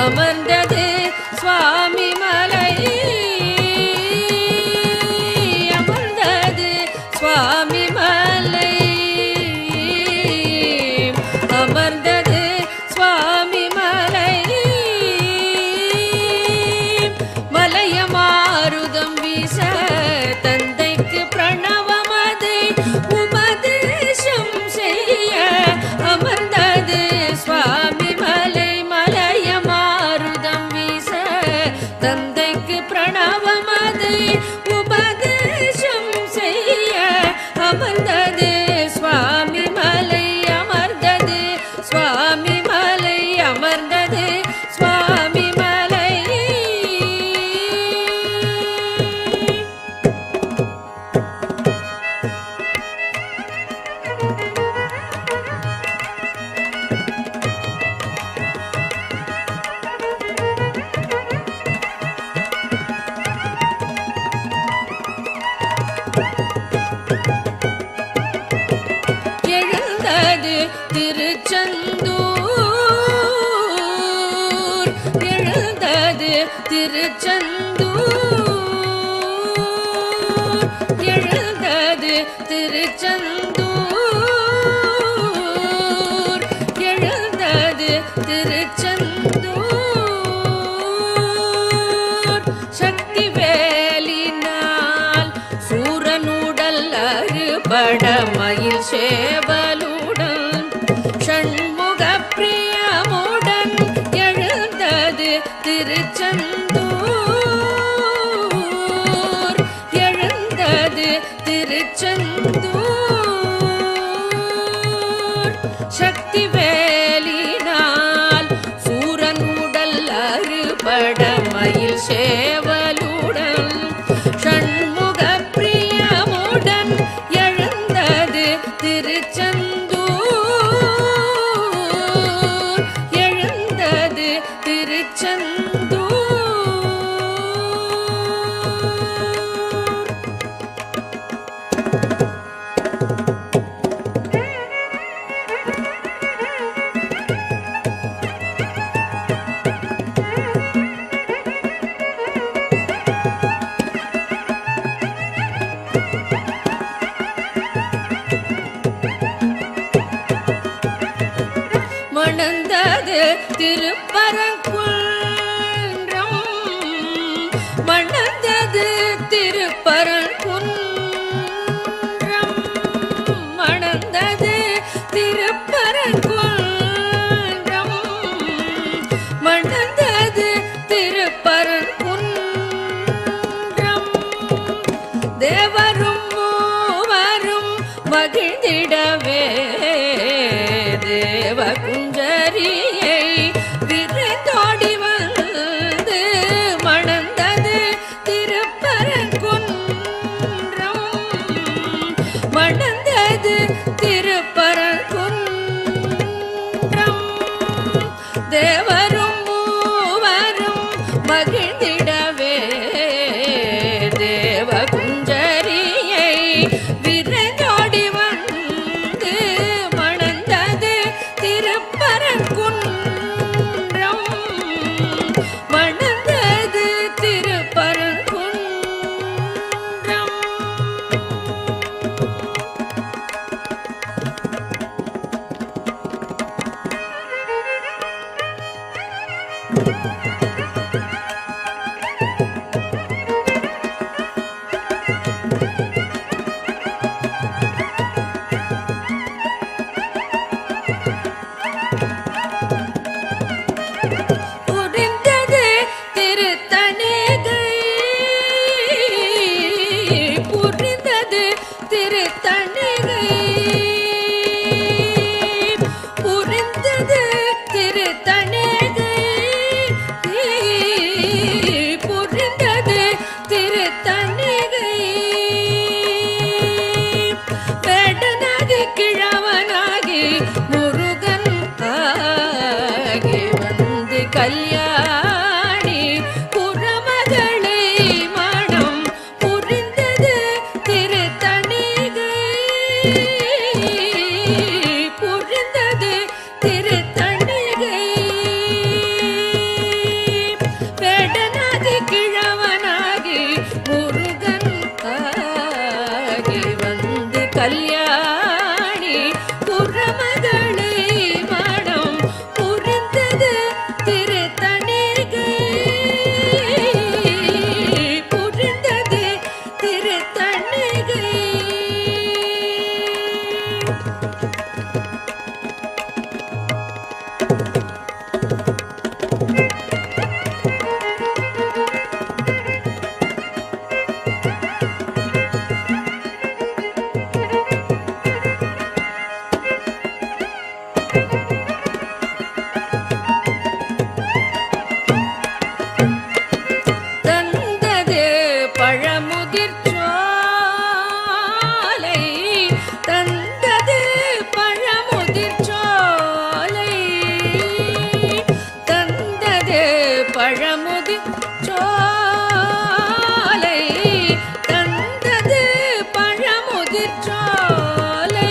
Speaker 2: அமர்ந்தது சுவாமி மலை அமர்ந்தது சுவாமி மலை அமர்ந்தது சுவாமி மலை மலையமாருதம் வீச தந்தைக்கு பிரணவமதை உபதேசம் செய்ய அமர்ந்தது சுவாமி மலை மலையமாருதம் வீச தந்தைக்கு பிரணவமதை உபதேசம் செய்ய அமர்ந்தது சுவாமி மலை அமர்ந்தது சுவாமி மலை அமர்ந்தது சுவாமி மலை எழுந்தது திருச்செந்தூர் எழுந்தது திருச்செந்தூர் எழுந்தது திருச்செந்தூர் எழுந்தது திருச்செந்தூர் சக்தி வேலினால் சூரனுடல் அறுபட மயில் சேவலுடன் ஷண்முக பிரியமுடன் எழுந்தது திருச்செந்தூர் எழுந்தது திருச்செந்தூர் சக்தி வேலினால் சூரனுடல் அறுபட மயில் சேவலுடன் ஷண்முக பிரியமுடன் எழுந்தது திருச்செந்தூர் எழுந்தது திருச்செந்தூர் மணந்தது திருப்பரங்குன்றம் மணந்தது திருப்பரங்குன்றம் மணந்தது திருப்பரங்குன்றம் மணந்தது திருப்பரங்குன்றம் தேவரும் மூவரும் மகிழ்ந்திடவே தேவ குஞ்சரியை விரைந்தோடி வந்து மணந்தது திருப்பரங்குன்றம் மணந்தது திருப்பரங்குன்றம் தேவரும் மூவரும் மகிழ்ந்திடவே தேவ குஞ்சரியை விரைந்தோடி வந்து மணந்தது திருப்பரங்குன்றம் மணந்தது திருப்பரங்குன்றம் புரிந்தது திருத்தணிகை புரிந்தது திருத்தணிகை புரிந்தது திருத்தணிகை புரிந்தது திருத்தணிகை வேடனாகி கிழவனாகி முருகன் ஆகி வந்து கல்யாணி புறமகளை மணம் புரிந்தது திருத்தணிகை புரிந்தது திருத்தணிகை கல்யாணி புறமகளை மனம் புரிந்தது திருத்தணிகை புரிந்தது திருத்தணிகை தந்தது பழமுதிர் சோலை தந்தது பழமுதிர் சோலை தந்தது பழமுதிர் சோலை தந்தது பழமுதிர் சோலை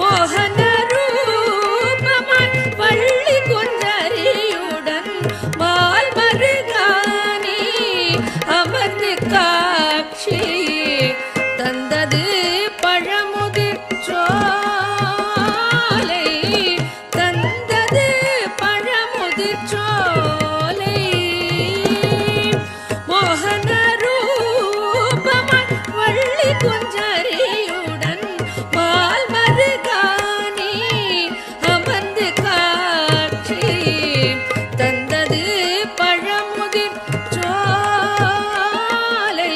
Speaker 2: மோகன ரூபமாய் வள்ளி குஞ்சரியுடன் மால் மருகானி அமர்ந்து காட்சி தந்தது பழமுதிர் சோலை தந்தது பழமுதிர் சோலை மோகன ரூபமாய் வள்ளி குஞ்சரியுடன் மால் மருகானி அமர்ந்து காட்சி தந்தது பழமுதிர் சோலை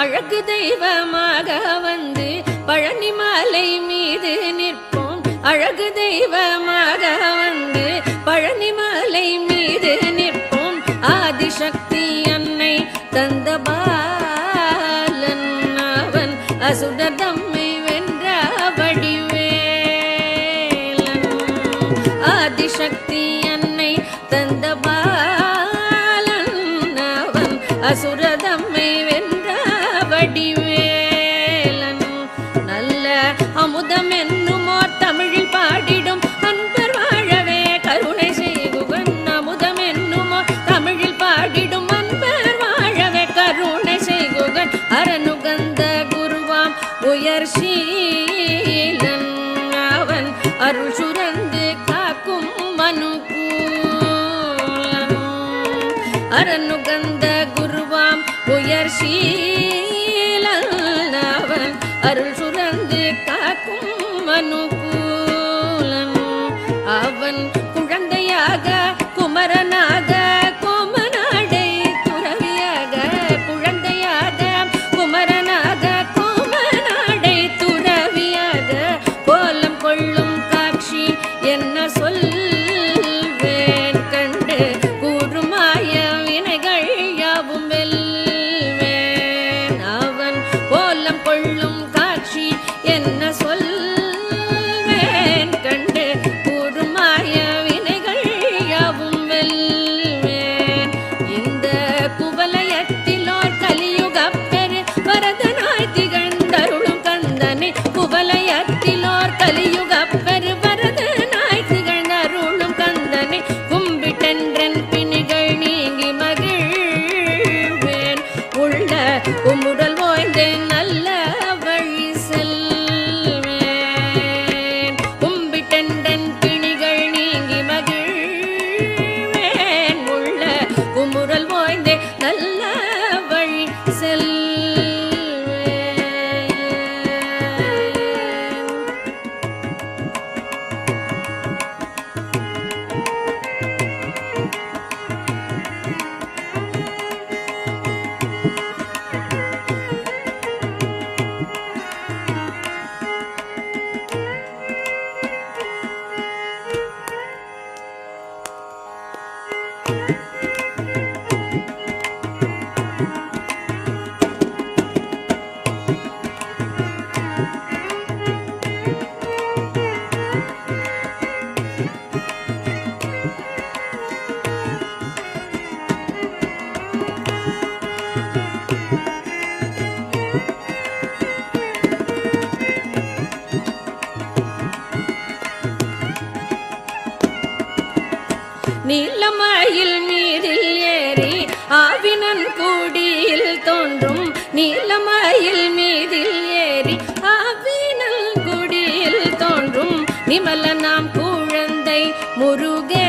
Speaker 2: அழகு தெய்வமாக வந்து பழனி மலை மீது நிற்போம். அழகு தெய்வமாக வந்து பழனி மலை மீது நிற்போம். ஆதிசக்தி அன்னை தந்த பாலன் அவன் அசுரர் தம்மை வென்ற வடிவேலன். ஆதிசக்தி அன்னை தந்த பாலன் அவன் அசுரர் தம்மை வென்ற வடிவேலன். நல்ல அமுதம் என்னுமோர் தமிழில் பாடிடும் அன்பர் வாழவே கருணை செய்குவன். அமுதம் என்னுமோர் தமிழில் பாடிடும் அன்பர் வாழவே கருணை செய்குவன். அரணுகந்த குருவாம் உயர் சீலன் அவன் அருள் சுரந்து காக்கும் மனுகூலன். அரணுகந்த குருவாம் உயர் சீலன் அவன் அருள் சுரந்து காக்கும் மனுகூலன். அவன் குழந்தையாக குமரனாக கோமநாடை துறவியாக. குழந்தையாக குமரனாக கோமநாடை துறவியாக கோலம் கொள்ளும் காட்சி என்ன சொல்வேன் கண்டு கூறுமாய வினைகள் யாவும் வெல்வேன். அவன் கோலம் கொள்ளும் காட்சி என்ன சொல்வேன் கண்டு கூறுமாய வினைகள் யாவும் வெல்வேன். இந்த குவலயத்திலோர் கலியுகப் பெரு வரதனாய் திகழ்ந்தருளும் கந்தனை. குவலயத்திலோர் கலியுகப் பெரு வரதனாய் திகழ்ந்தருளும் கந்தனை கும்பிட்டென்றன் பிணிகள் நீங்கி மகிழ்வேன். உள்ள குமுறல் ஓய்ந்தேன் நல்ல வழி செல்வேன். கும்பிட்டென்றன் பிணிகள் நீங்கி மகிழ்வேன். உள்ள குமுறல் ஓய்ந்தேன் நல்ல வழி செல்வேன். நீலமயில் மீதில் ஏறி ஆவினன் கூடியில் தோன்றும். நீலமயில் மீதில் ஏறி ஆவினன் கூடியில் தோன்றும். நிமலனாம் குழந்தை முருகேசன்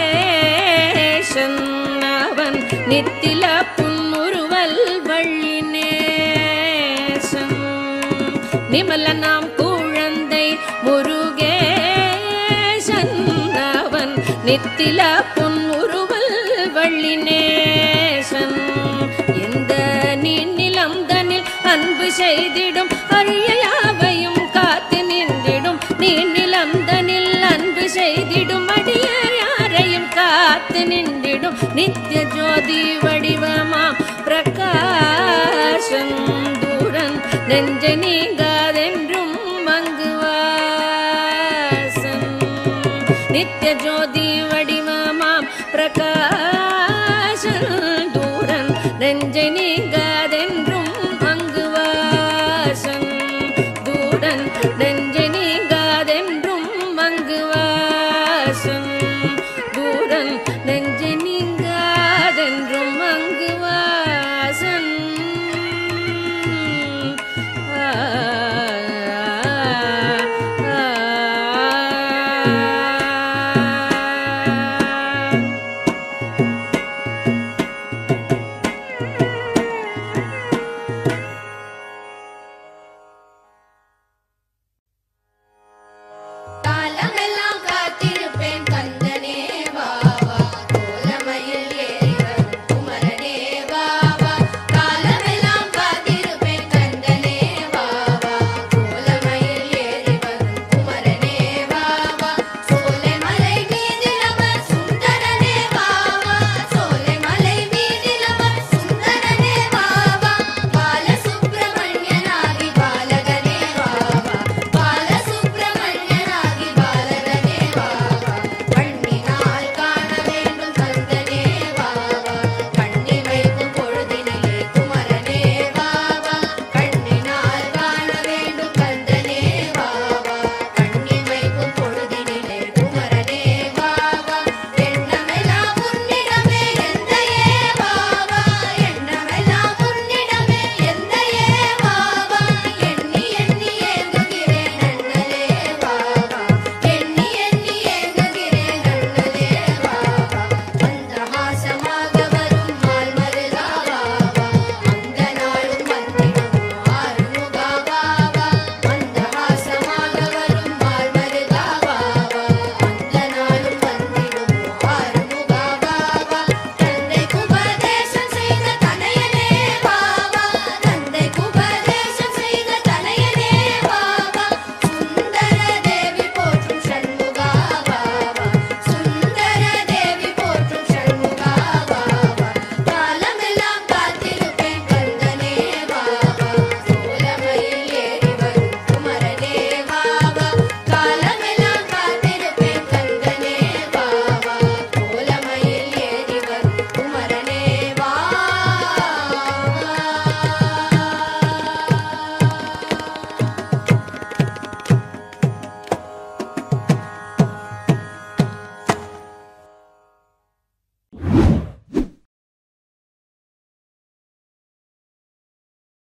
Speaker 2: அவன் நித்தில புன்முறுவல் வள்ளினேசன். நிமலனாம் குழந்தை முருகேசன் அவன் நித்தில புன்முறுவல் வள்ளினேசன். எந்த நீநிலம் தனில் அன்பு செய்திடும் அரியயாவையும் காத்து நின்றிடும். நீநிலம் தனில் அன்பு செய்திடும் அடியார் யாரையும் காத்து நின்றிடும். நித்திய ஜோதி வடிவமாம் பிரகாசன் தூரன் நெஞ்ச நீங்காதென்றும் மங்குவாசன். நித்திய ஜோதி